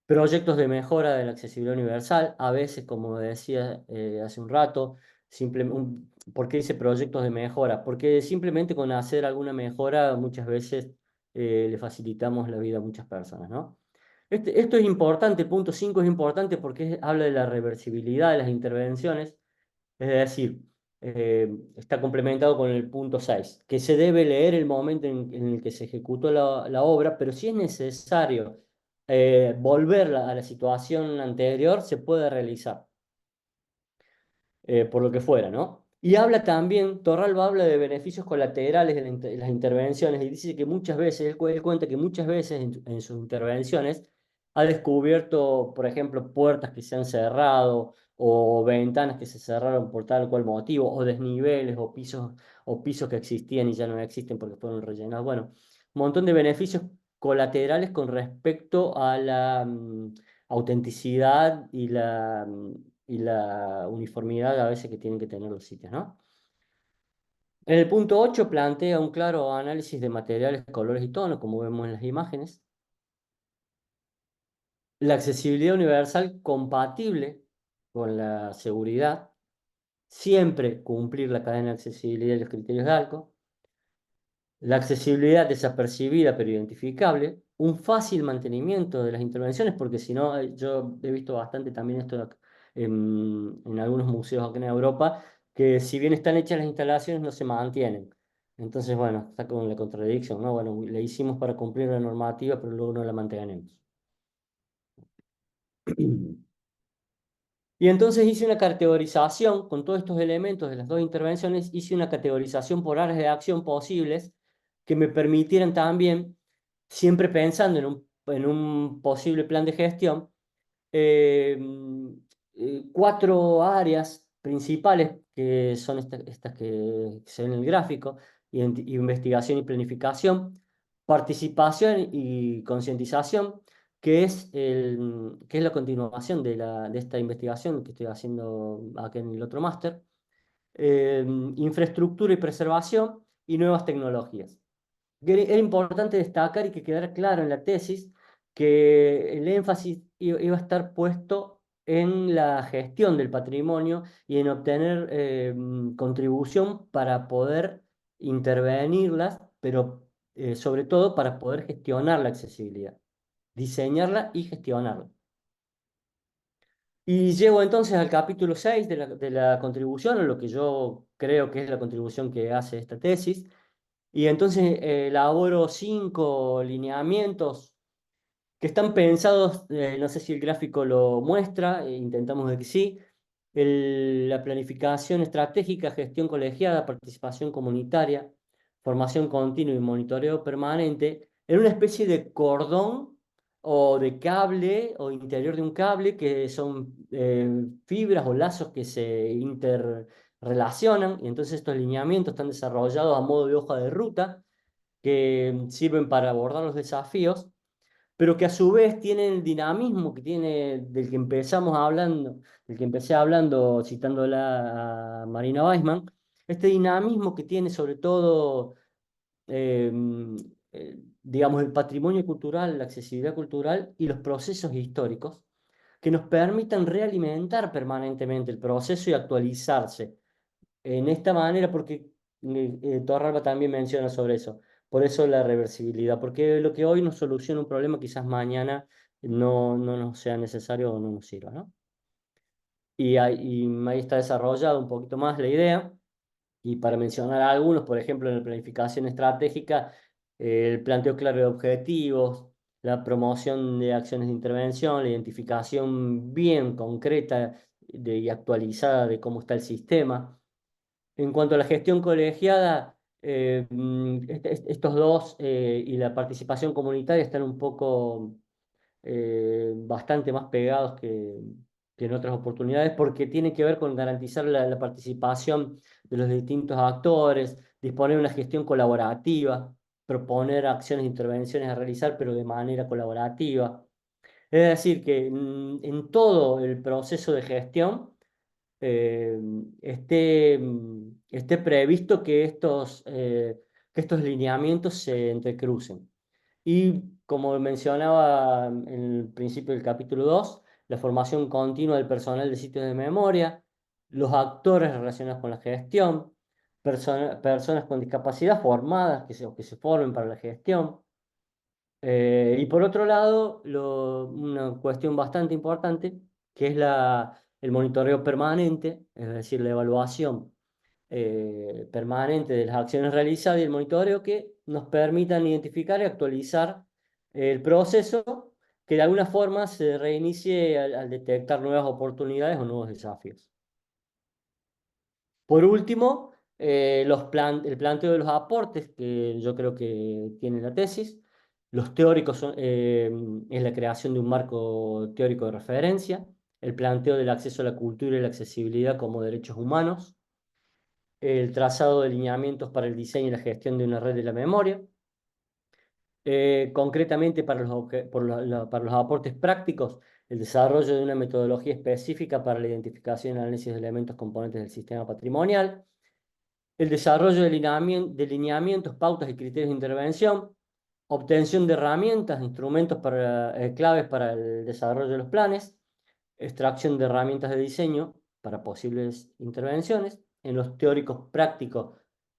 Proyectos de mejora de la accesibilidad universal, a veces, como decía hace un rato, ¿por qué dice proyectos de mejora? Porque simplemente con hacer alguna mejora muchas veces le facilitamos la vida a muchas personas, ¿no? Esto es importante, el punto 5 es importante porque habla de la reversibilidad de las intervenciones, es decir, está complementado con el punto 6, que se debe leer el momento en el que se ejecutó la obra, pero si es necesario volver a la situación anterior se puede realizar, por lo que fuera, ¿no? Y habla también, Torralba habla de beneficios colaterales de las intervenciones y dice que muchas veces, él cuenta que muchas veces en sus intervenciones ha descubierto, por ejemplo, puertas que se han cerrado o ventanas que se cerraron por tal o cual motivo, o desniveles o pisos que existían y ya no existen porque fueron rellenados. Bueno, un montón de beneficios colaterales con respecto a la autenticidad y la uniformidad a veces que tienen que tener los sitios, ¿no? En el punto 8 plantea un claro análisis de materiales, colores y tonos, como vemos en las imágenes. La accesibilidad universal compatible con la seguridad. Siempre cumplir la cadena de accesibilidad y los criterios de ALCO. La accesibilidad desapercibida pero identificable, un fácil mantenimiento de las intervenciones, porque si no, yo he visto bastante también esto en algunos museos acá en Europa, que si bien están hechas las instalaciones, no se mantienen. Entonces, bueno, está con la contradicción, ¿no? Bueno, le hicimos para cumplir la normativa, pero luego no la mantenemos. Y entonces hice una categorización con todos estos elementos de las dos intervenciones, hice una categorización por áreas de acción posibles que me permitieran también, siempre pensando en un posible plan de gestión, eh, cuatro áreas principales que son estas que se ven en el gráfico: investigación y planificación, participación y concientización, que es la continuación de esta investigación que estoy haciendo acá en el otro máster, infraestructura y preservación y nuevas tecnologías. Era importante destacar y que quedara claro en la tesis que el énfasis iba a estar puesto en la gestión del patrimonio y en obtener contribución para poder intervenirlas, pero sobre todo para poder gestionar la accesibilidad, diseñarla y gestionarla. Y llego entonces al capítulo 6 de la contribución, o lo que yo creo que es la contribución que hace esta tesis. Y entonces elaboro 5 lineamientos que están pensados, no sé si el gráfico lo muestra, intentamos de que sí. La planificación estratégica, gestión colegiada, participación comunitaria, formación continua y monitoreo permanente, en una especie de cordón o de cable o interior de un cable que son fibras o lazos que se interrelacionan, y entonces estos lineamientos están desarrollados a modo de hoja de ruta que sirven para abordar los desafíos, pero que a su vez tienen el dinamismo que tiene del que empecé hablando citándola a Marina Weissman, este dinamismo que tiene sobre todo, eh, digamos, el patrimonio cultural, la accesibilidad cultural y los procesos históricos que nos permitan realimentar permanentemente el proceso y actualizarse en esta manera, porque Torralba también menciona sobre eso. Por eso la reversibilidad, porque lo que hoy nos soluciona un problema, quizás mañana no nos sea necesario o no nos sirva, ¿no? Y ahí está desarrollado un poquito más la idea. Y para mencionar algunos, por ejemplo, en la planificación estratégica, el planteo claro de objetivos, la promoción de acciones de intervención, la identificación bien concreta y actualizada de cómo está el sistema. En cuanto a la gestión colegiada, estos dos y la participación comunitaria están un poco bastante más pegados que en otras oportunidades, porque tiene que ver con garantizar la participación de los distintos actores, disponer de una gestión colaborativa, proponer acciones e intervenciones a realizar, pero de manera colaborativa. Es decir, que en todo el proceso de gestión eh, esté previsto que estos lineamientos se entrecrucen. Y como mencionaba en el principio del capítulo 2, la formación continua del personal de sitios de memoria, los actores relacionados con la gestión, personas con discapacidad formadas que se formen para la gestión. Y por otro lado, una cuestión bastante importante, que es el monitoreo permanente, es decir, la evaluación permanente de las acciones realizadas y el monitoreo que nos permitan identificar y actualizar el proceso que de alguna forma se reinicie al detectar nuevas oportunidades o nuevos desafíos. Por último, el planteo de los aportes, que yo creo que tiene la tesis. Los teóricos es la creación de un marco teórico de referencia, el planteo del acceso a la cultura y la accesibilidad como derechos humanos, el trazado de lineamientos para el diseño y la gestión de una red de la memoria. Concretamente, para para los aportes prácticos, el desarrollo de una metodología específica para la identificación y análisis de elementos componentes del sistema patrimonial, el desarrollo de lineamientos, pautas y criterios de intervención, obtención de herramientas, instrumentos claves para el desarrollo de los planes, extracción de herramientas de diseño para posibles intervenciones, en los teóricos prácticos,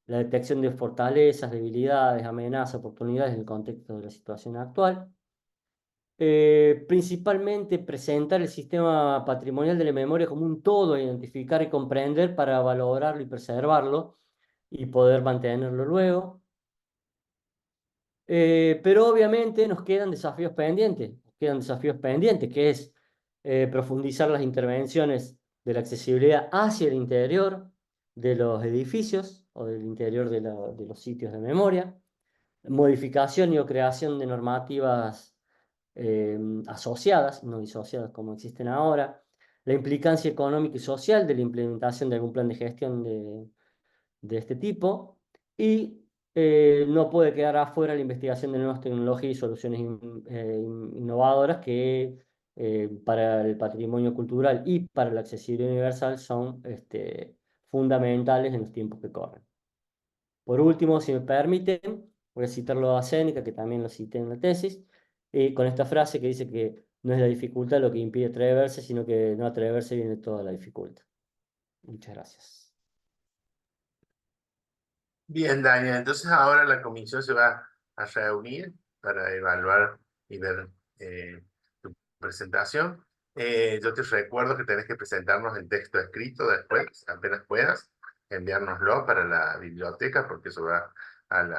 la detección de fortalezas, debilidades, amenazas, oportunidades en el contexto de la situación actual. Principalmente presentar el sistema patrimonial de la memoria como un todo, identificar y comprender para valorarlo y preservarlo y poder mantenerlo luego. Pero obviamente nos quedan desafíos pendientes, que es profundizar las intervenciones de la accesibilidad hacia el interior de los edificios o del interior de los sitios de memoria, modificación y o creación de normativas asociadas, no disociadas como existen ahora, la implicancia económica y social de la implementación de algún plan de gestión de este tipo, y no puede quedar afuera la investigación de nuevas tecnologías y soluciones innovadoras que para el patrimonio cultural y para la accesibilidad universal son fundamentales en los tiempos que corren. Por último, si me permiten, voy a citarlo a Séneca, que también lo cité en la tesis, con esta frase que dice que no es la dificultad lo que impide atreverse, sino que no atreverse viene toda la dificultad. Muchas gracias. Bien, Daniel, entonces ahora la comisión se va a reunir para evaluar y ver tu presentación. Yo te recuerdo que tenés que presentarnos el texto escrito después, apenas puedas, enviárnoslo para la biblioteca, porque eso va al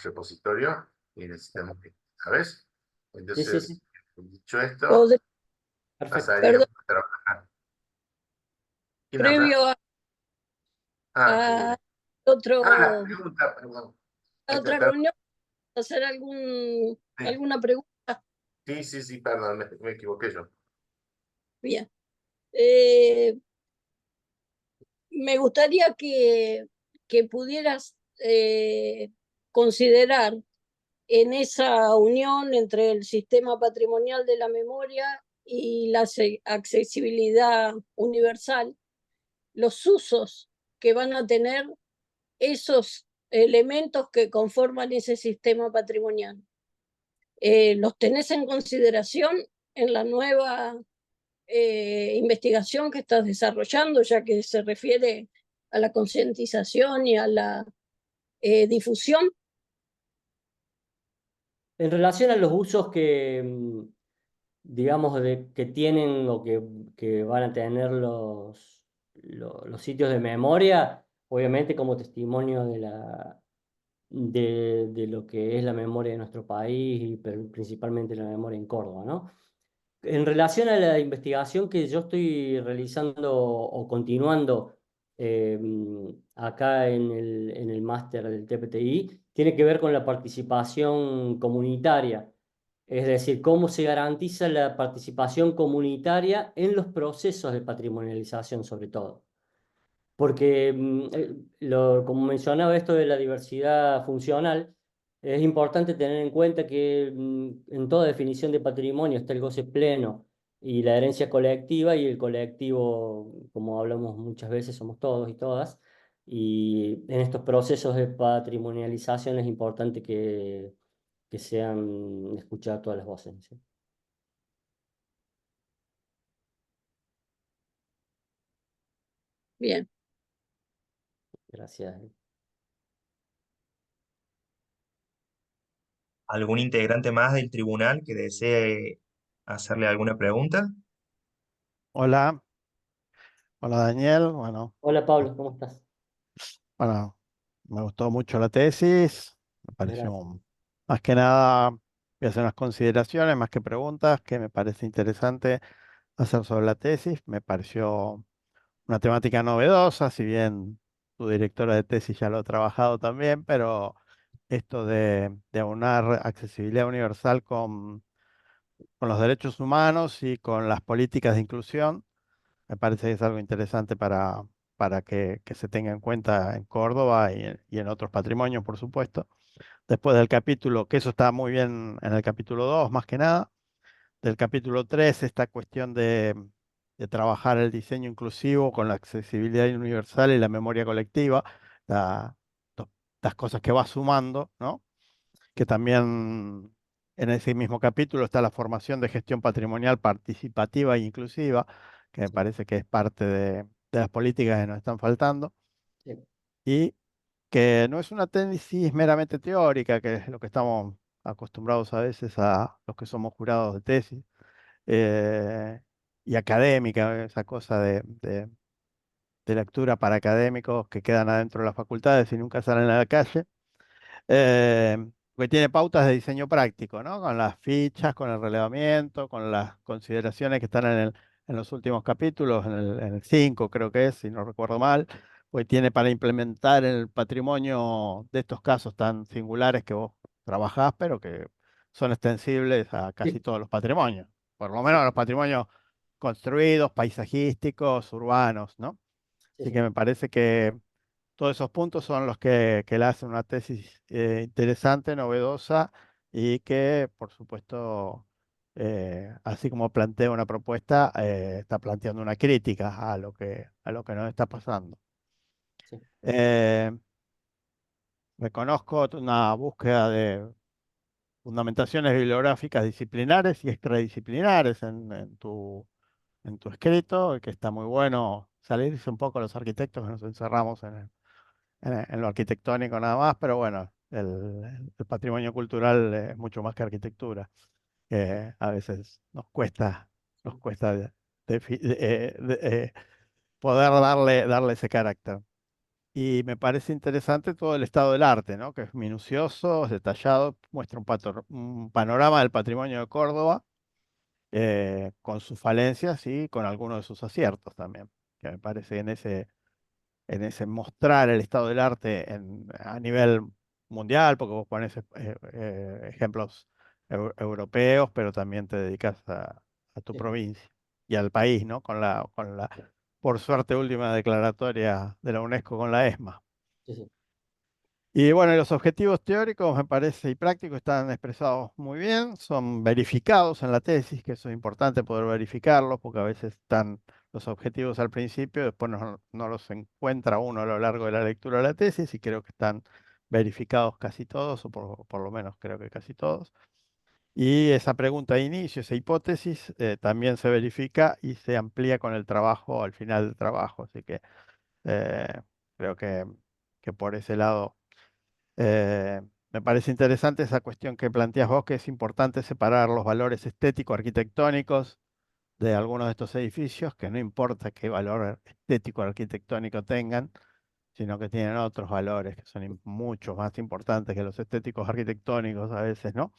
repositorio y necesitamos que, ¿sabes? Sí, sí, sí. Entonces, dicho esto, Pod- Perfecto. Perdón, pasaríamos a trabajar. ¿Quién habla? previo Ah, a la otro, pregunta, perdón. a otra Perdón. reunión, hacer Sí. alguna pregunta. Sí, perdón, me equivoqué yo. Bien. Eh, Me gustaría que pudieras considerar en esa unión entre el sistema patrimonial de la memoria y la accesibilidad universal, los usos que van a tener esos elementos que conforman ese sistema patrimonial. ¿Los tenés en consideración en la nueva investigación que estás desarrollando, ya que se refiere a la concientización y a la difusión? En relación a los usos que, digamos, que tienen o que van a tener los sitios de memoria, obviamente como testimonio de lo que es la memoria de nuestro país y principalmente la memoria en Córdoba, ¿no? En relación a la investigación que yo estoy realizando o continuando acá en el máster del TPTI, tiene que ver con la participación comunitaria, es decir, cómo se garantiza la participación comunitaria en los procesos de patrimonialización sobre todo. Porque, como mencionaba esto de la diversidad funcional, es importante tener en cuenta que en toda definición de patrimonio está el goce pleno y la herencia colectiva, y el colectivo, como hablamos muchas veces, somos todos y todas, y en estos procesos de patrimonialización es importante que sean escuchadas todas las voces, ¿sí? Bien. Gracias. ¿Algún integrante más del tribunal que desee hacerle alguna pregunta? Hola, hola Daniel. Hola Pablo, ¿cómo estás? Bueno, me gustó mucho la tesis. Me Gracias. pareció más que nada voy a hacer unas consideraciones más que preguntas que me parece interesante hacer sobre la tesis. Me pareció una temática novedosa, si bien tu directora de tesis ya lo ha trabajado también, pero esto de aunar accesibilidad universal con los derechos humanos y con las políticas de inclusión, me parece que es algo interesante para que se tenga en cuenta en Córdoba y en otros patrimonios, por supuesto. Después del capítulo, que eso está muy bien en el capítulo 2 más que nada. Del capítulo 3 esta cuestión de trabajar el diseño inclusivo con la accesibilidad universal y la memoria colectiva, la- to- las cosas que va sumando, ¿no? Que también en ese mismo capítulo está la formación de gestión patrimonial participativa e inclusiva, que me Sí, parece que es parte de las políticas que nos están faltando, sí, y que no es una tesis meramente teórica, que es lo que estamos acostumbrados a veces a los que somos jurados de tesis, eh, y académica, esa cosa de lectura para académicos que quedan adentro de las facultades y nunca salen a la calle, eh, porque tiene pautas de diseño práctico, ¿no? Con las fichas, con el relevamiento, con las consideraciones que están en los últimos capítulos, en el 5 creo que es, si no recuerdo mal, pues tiene para implementar en el patrimonio de estos casos tan singulares que vos trabajás, pero que son extensibles a casi sí, todos los patrimonios, por lo menos a sí, los patrimonios construidos, paisajísticos, urbanos, ¿no? sí, Así que sí, me parece que todos esos puntos son los que le hacen una tesis interesante, novedosa y que, por supuesto, así como plantea una propuesta, está planteando una crítica a lo que nos está pasando. sí, Eh, Reconozco una búsqueda de fundamentaciones bibliográficas disciplinares y extradisciplinares en tu escrito, que está muy bueno salirse un poco los arquitectos que nos encerramos en lo arquitectónico nada más, pero bueno, el patrimonio cultural es mucho más que arquitectura, que a veces nos cuesta poder darle ese carácter. Y me parece interesante todo el estado del arte, ¿no? Que es minucioso, es detallado, muestra un panorama del patrimonio de Córdoba, con sus falencias y con algunos de sus aciertos también, que me parece en ese mostrar el estado del arte a nivel mundial, porque vos pones ejemplos europeos, pero también te dedicas a tu sí, provincia y al país, ¿no? Por suerte, última declaratoria de la UNESCO con la ESMA. sí, sí, Y bueno, los objetivos teóricos me parece y prácticos están expresados muy bien, son verificados en la tesis, que eso es importante poder verificarlos, porque a veces están los objetivos al principio, después no los encuentra uno a lo largo de la lectura de la tesis y creo que están verificados casi todos, o por lo menos creo que casi todos. Y esa pregunta de inicio, esa hipótesis, también se verifica y se amplía con el trabajo al final del trabajo, así que eh, creo que por ese lado me parece interesante esa cuestión que planteas vos, que es importante separar los valores estético-arquitectónicos de algunos de estos edificios, que no importa qué valor estético arquitectónico tengan, sino que tienen otros valores que son mucho más importantes que los estéticos arquitectónicos a veces, ¿no?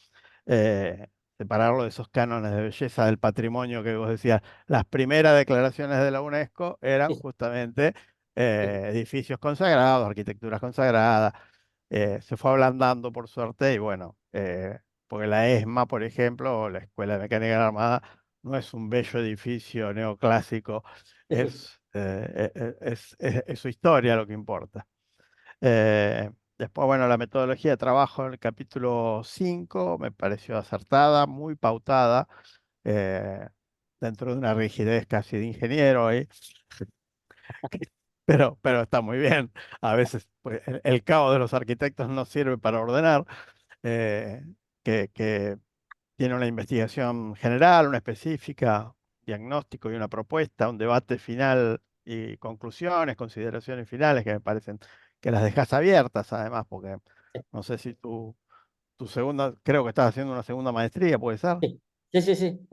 eh, Separarlo de esos cánones de belleza del patrimonio que vos decías. Las primeras declaraciones de la UNESCO eran sí, justamente sí, edificios consagrados, arquitecturas consagradas. Se fue ablandando por suerte y bueno, porque la ESMA, por ejemplo, o la Escuela de Mecánica de la Armada, no es un bello edificio neoclásico, sí, sí, es su historia lo que importa. Después, bueno, la metodología de trabajo en el capítulo 5 me pareció acertada, muy pautada, eh, dentro de una rigidez casi de ingeniero ahí, pero está muy bien. A veces pues, el caos de los arquitectos no sirve para ordenar, eh, que tiene una investigación general, una específica, diagnóstico y una propuesta, un debate final y conclusiones, consideraciones finales que me parecen que las dejas abiertas además, porque no sé si tu segunda, creo que estás haciendo una segunda maestría, ¿puede ser? sí, sí, sí, sí.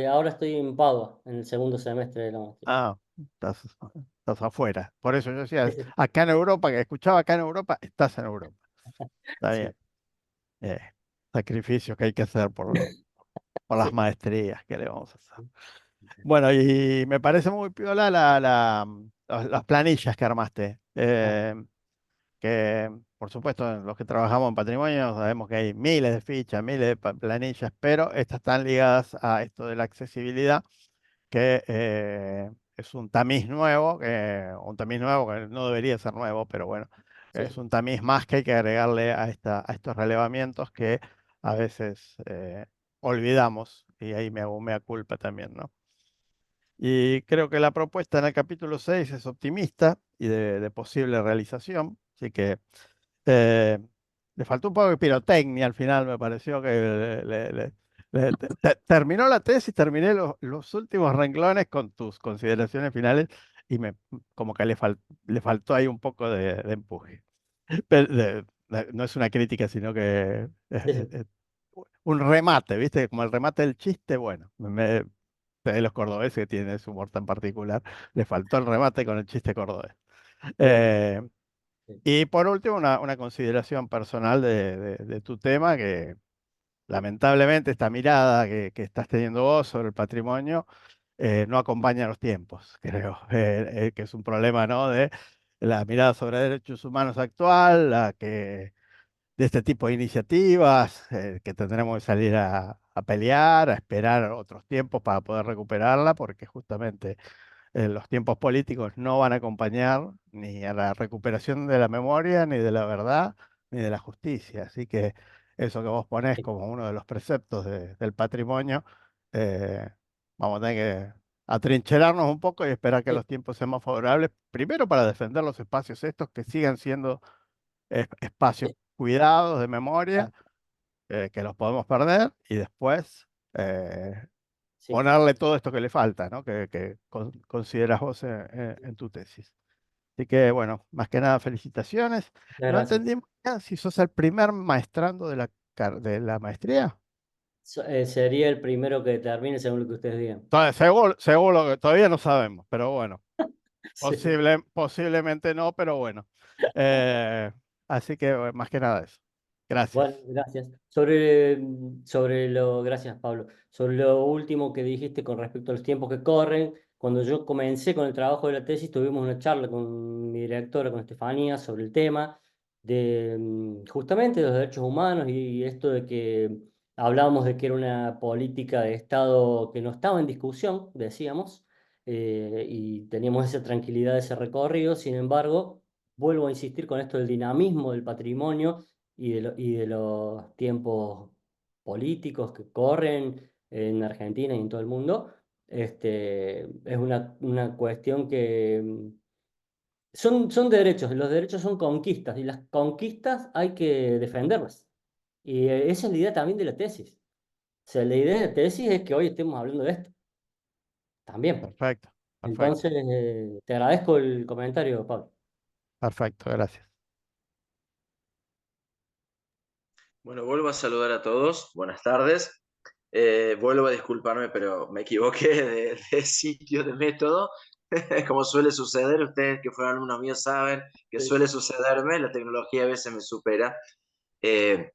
Ahora estoy en Padua, en el segundo semestre de la maestría. Ah, estás, estás afuera. Por eso yo Sí, decía, sí, acá en Europa, que escuchaba acá en Europa, estás en Europa. Está sí, bien. Eh, sacrificios que hay que hacer por las maestrías que le vamos a hacer. Bueno, y me parece muy piola las planillas que armaste. Que por supuesto los que trabajamos en patrimonio sabemos que hay miles de fichas, miles de planillas, pero estas están ligadas a esto de la accesibilidad, que es un tamiz nuevo que no debería ser nuevo, pero bueno, es Sí. un tamiz más que hay que agregarle a estos relevamientos que a veces olvidamos, y ahí me hago mea culpa también, ¿no? Y creo que la propuesta en el capítulo 6 es optimista y de posible realización, así que le faltó un poco de pirotecnia al final, me pareció que terminó la tesis, terminé los últimos renglones con tus consideraciones finales y como que le faltó ahí un poco de empuje. No es una crítica, sino que un remate, ¿viste? Como el remate del chiste, bueno, de los cordobeses que tienen ese humor tan particular, le faltó el remate con el chiste cordobés. Bueno, Eh, sí. y por último, una consideración personal de tu tema, que lamentablemente esta mirada que estás teniendo vos sobre el patrimonio no acompaña a los tiempos, creo, que es un problema, ¿no? De la mirada sobre derechos humanos actual, de este tipo de iniciativas, que tendremos que salir a pelear, a esperar otros tiempos para poder recuperarla, porque justamente los tiempos políticos no van a acompañar ni a la recuperación de la memoria, ni de la verdad, ni de la justicia. Así que eso que vos ponés como uno de los preceptos del patrimonio, eh, vamos a tener que atrincherarnos un poco y esperar que Sí, los tiempos sean más favorables, primero para defender los espacios estos que sigan siendo espacios sí, cuidados de memoria, claro, que los podemos perder, y después sí. ponerle todo esto que le falta, ¿no? Que consideras vos en tu tesis. Así que, bueno, más que nada, felicitaciones. Muchas No gracias. entendí muy bien si sos el primer maestrando de la maestría. Sería el primero que termine según lo que ustedes digan. Seguro que todavía no sabemos, pero bueno, Sí. posiblemente no, pero bueno. Eh, así que, más que nada eso. Bueno, Gracias. gracias. Gracias, Pablo. Sobre lo último que dijiste con respecto a los tiempos que corren, cuando yo comencé con el trabajo de la tesis, tuvimos una charla con mi directora, con Estefanía, sobre el tema de justamente los derechos humanos y esto de que hablábamos de que era una política de Estado que no estaba en discusión, decíamos, y teníamos esa tranquilidad, ese recorrido. Sin embargo, vuelvo a insistir con esto del dinamismo del patrimonio y de los tiempos políticos que corren en Argentina y en todo el mundo. Es una cuestión que son derechos, los derechos son conquistas y las conquistas hay que defenderlas. Y esa es la idea también de la tesis. O sea, la idea de la tesis es que hoy estemos hablando de esto también. Perfecto, perfecto, Entonces, te agradezco el comentario, Pablo. perfecto, gracias. Bueno, vuelvo a saludar a todos. Buenas tardes. Vuelvo a disculparme, pero me equivoqué de sitio, de método. Como suele suceder, ustedes que fueron alumnos míos saben que Sí. suele sucederme, la tecnología a veces me supera. Eh,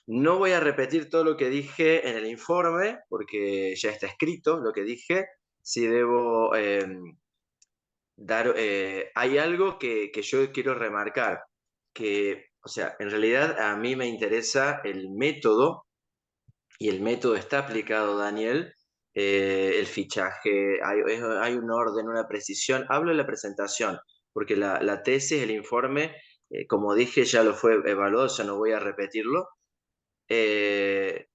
no voy a repetir todo lo que dije en el informe, porque ya está escrito lo que dije. Si debo hay algo que yo quiero remarcar, que, o sea, en realidad a mí me interesa el método y el método está aplicado, Daniel, el fichaje, hay un orden, una precisión. Hablo de la presentación, porque la tesis, el informe, como dije, ya lo fue evaluado, ya no voy a repetirlo. Eh,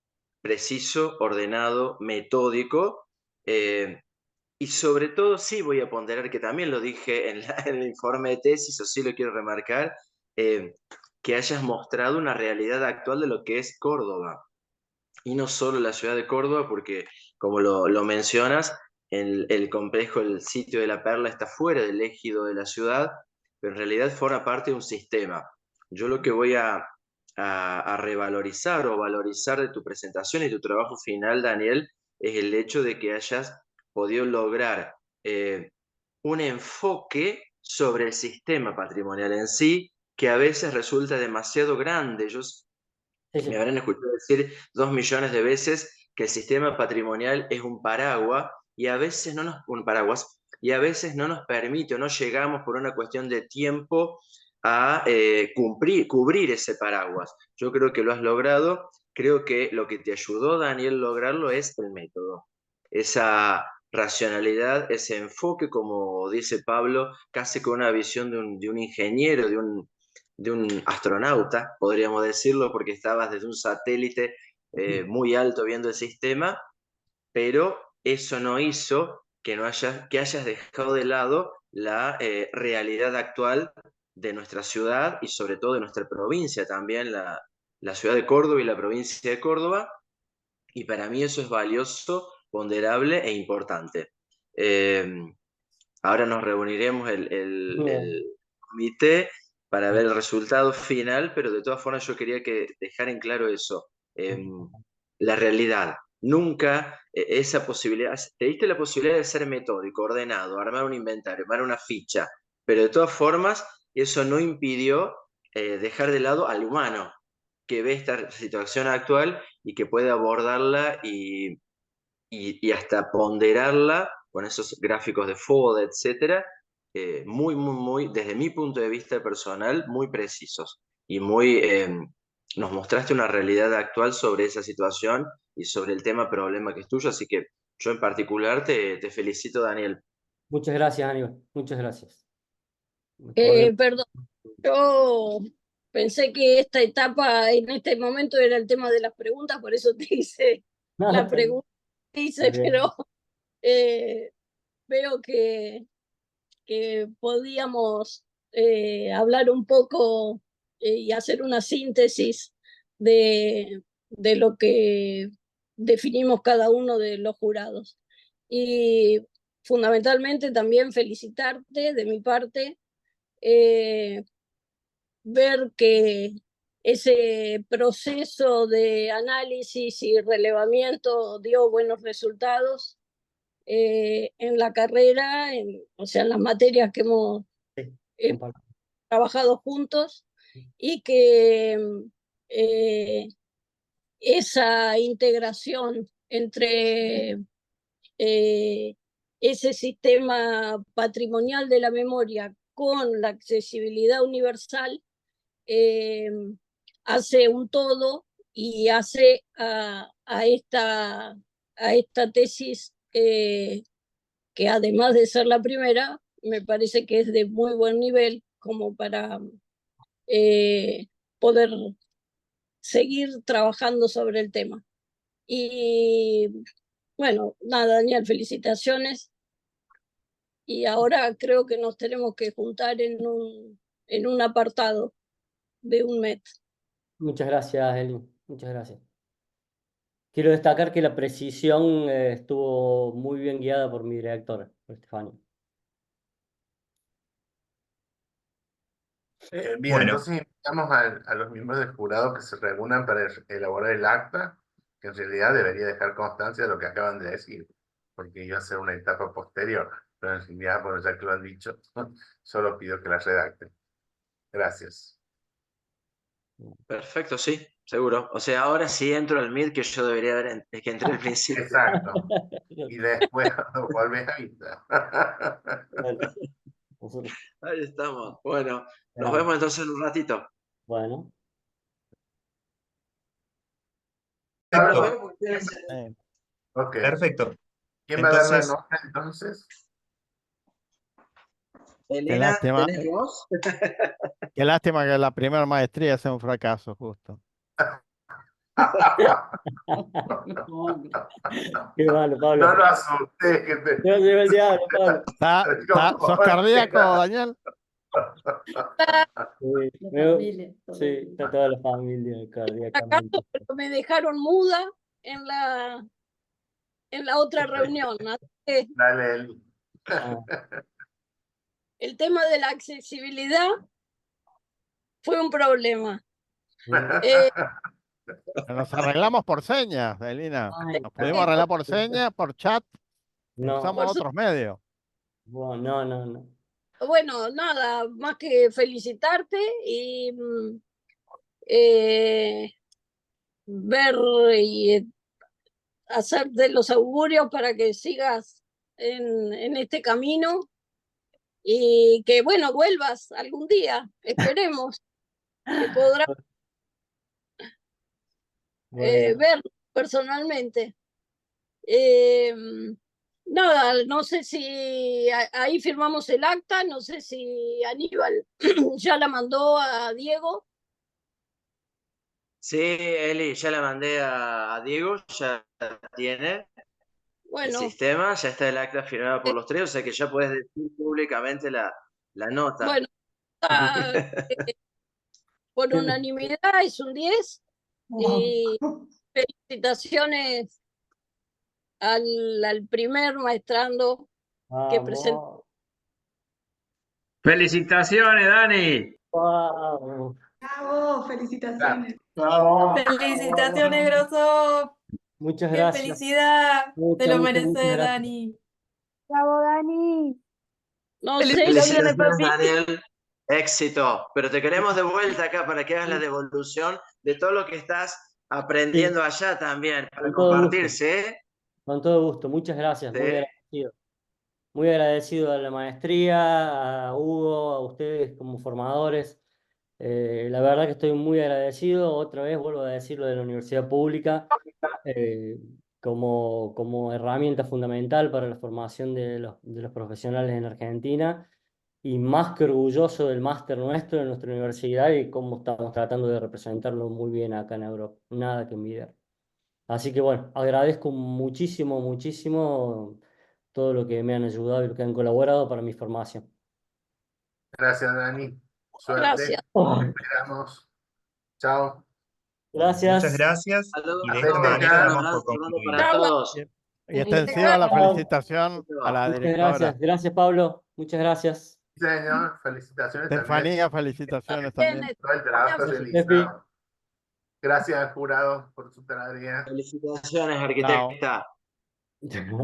Preciso, ordenado, metódico, y sobre todo sí voy a ponderar, que también lo dije en el informe de tesis, o sí lo quiero remarcar, que hayas mostrado una realidad actual de lo que es Córdoba y no solo la ciudad de Córdoba, porque como lo mencionas, el complejo, el sitio de la Perla está fuera del ejido de la ciudad, pero en realidad forma parte de un sistema. Yo lo que voy a revalorizar o valorizar de tu presentación y tu trabajo final, Daniel, es el hecho de que hayas podido lograr un enfoque sobre el sistema patrimonial en sí, que a veces resulta demasiado grande. Yo Sí, sí. Me habrán escuchado decir 2 millones de veces que el sistema patrimonial es un paraguas y a veces no nos, un paraguas, y a veces no nos permite o no llegamos por una cuestión de tiempo a cubrir ese paraguas. Yo creo que lo has logrado, creo que lo que te ayudó, Daniel, lograrlo es el método. Esa racionalidad, ese enfoque, como dice Pablo, casi con una visión de un ingeniero, de un astronauta, podríamos decirlo, porque estabas desde un satélite muy alto viendo el sistema, pero eso no hizo que, que hayas dejado de lado la realidad actual de nuestra ciudad y sobre todo de nuestra provincia también, la ciudad de Córdoba y la provincia de Córdoba, y para mí eso es valioso, ponderable e importante. Ahora nos reuniremos Bien. el comité para ver el resultado final, pero de todas formas yo quería dejar en claro eso. La realidad, nunca esa posibilidad, te diste la posibilidad de ser metódico, ordenado, armar un inventario, armar una ficha, pero de todas formas eso no impidió dejar de lado al humano que ve esta situación actual y que puede abordarla y hasta ponderarla con esos gráficos de FODA, etcétera, muy, desde mi punto de vista personal, muy precisos y nos mostraste una realidad actual sobre esa situación y sobre el problema que es tuyo, así que yo en particular te felicito, Daniel. Muchas gracias, Aníbal. Muchas gracias. Me acordé. Perdón, yo pensé que esta etapa en este momento era el tema de las preguntas, por eso te hice No, la está bien, pregunta, está bien. pero veo que podíamos hablar un poco y hacer una síntesis de lo que definimos cada uno de los jurados. Y fundamentalmente también felicitarte de mi parte, ver que ese proceso de análisis y relevamiento dio buenos resultados en la carrera, o sea, en las materias que hemos Sí, trabajado juntos, y que esa integración entre ese sistema patrimonial de la memoria con la accesibilidad universal eh, hace un todo y hace a esta tesis que además de ser la primera, me parece que es de muy buen nivel como para poder seguir trabajando sobre el tema. Y bueno, nada, Daniel, felicitaciones. Y ahora creo que nos tenemos que juntar en un apartado de un MET. Muchas gracias, Eli. Muchas gracias. Quiero destacar que la precisión estuvo muy bien guiada por mi directora, por Estefanía. Bien, Bueno, entonces invitamos a los miembros del jurado que se reúnan para elaborar el acta, que en realidad debería dejar constancia de lo que acaban de decir, porque iba a ser una etapa posterior, pero en realidad, bueno, ya que lo han dicho, solo pido que la redacten. Gracias. Perfecto, sí, seguro. O sea, ahora sí entro al Meet que yo debería haber, que entré al principio. Exacto. Y después cuando vuelves a vista. Bueno, nosotros- Ahí estamos. Bueno, nos Bueno, vemos entonces en un ratito. bueno. Nos perfecto, vemos ustedes. Ok. perfecto. ¿Quién va a dar la Entonces, nota entonces? Qué Elena, lástima, ¿tenés voz? qué lástima que la primera maestría sea un fracaso, justo. Qué malo, No Pablo. lo asusté, que te... Te va a llevar el diablo, Pablo. ¿Sos cardíaco, Daniel? Sí, sí, está toda la familia cardíacamente. Pero me dejaron muda en la otra reunión. Así que Dale, Eli. Ah, el tema de la accesibilidad fue un problema. Eh, Nos arreglamos por señas, Elina. Ay, Nos pudimos arreglar por señas, por chat, no, usamos otros medios. no, no, no. bueno, nada, más que felicitarte y eh, ver y hacerte los augurios para que sigas en este camino y que, bueno, vuelvas algún día, esperemos que podrás Bueno, ver personalmente. Nada, no sé si ahí firmamos el acta, no sé si Aníbal ya la mandó a Diego. Sí, Eli, ya la mandé a Diego, ya la tiene el Bueno, sistema, ya está el acta firmada por los tres, o sea que ya puedes decir públicamente la nota. bueno, ah, por unanimidad es un 10 y felicitaciones al primer maestrando que presentó. vamos. Felicitaciones, Dani. Vamos. Bravo, felicitaciones. Vamos. Felicitaciones, grosso. Muchas Qué gracias. felicidad. Te lo Muchas mereces, gracias. Dani. Bravo, Dani. No sé Felicitaciones, si papi. Daniel. Éxito. Pero te queremos de vuelta acá para que hagas la devolución de todo lo que estás aprendiendo allá también, para Con todo gusto. compartirse, ¿eh? Con todo gusto. Muchas gracias. Muy Sí. agradecido. Muy agradecido a la maestría, a Hugo, a ustedes como formadores. La verdad que estoy muy agradecido. Otra vez vuelvo a decir lo de la universidad pública como herramienta fundamental para la formación de los profesionales en Argentina y más que orgulloso del máster nuestro, de nuestra universidad y cómo estamos tratando de representarlo muy bien acá en Europa. Nada que envidiar. Así que bueno, agradezco muchísimo, muchísimo todo lo que me han ayudado y lo que han colaborado para mi formación. Gracias, Dani. Suerte. gracias. Te esperamos. Chao. Muchas Gracias. gracias. Saludos Y de a esta todos, manera un damos abrazo por grande concluido. para todos. Y extensiva la Chao. felicitación a la Muchas directora. gracias. Gracias, Pablo. Muchas gracias. Sí, señor. Felicitaciones también. Estefanía, felicitaciones también. Todo el trabajo Gracias, realizado. Gracias al jurado por su tarea. Felicitaciones, arquitecta. Chao.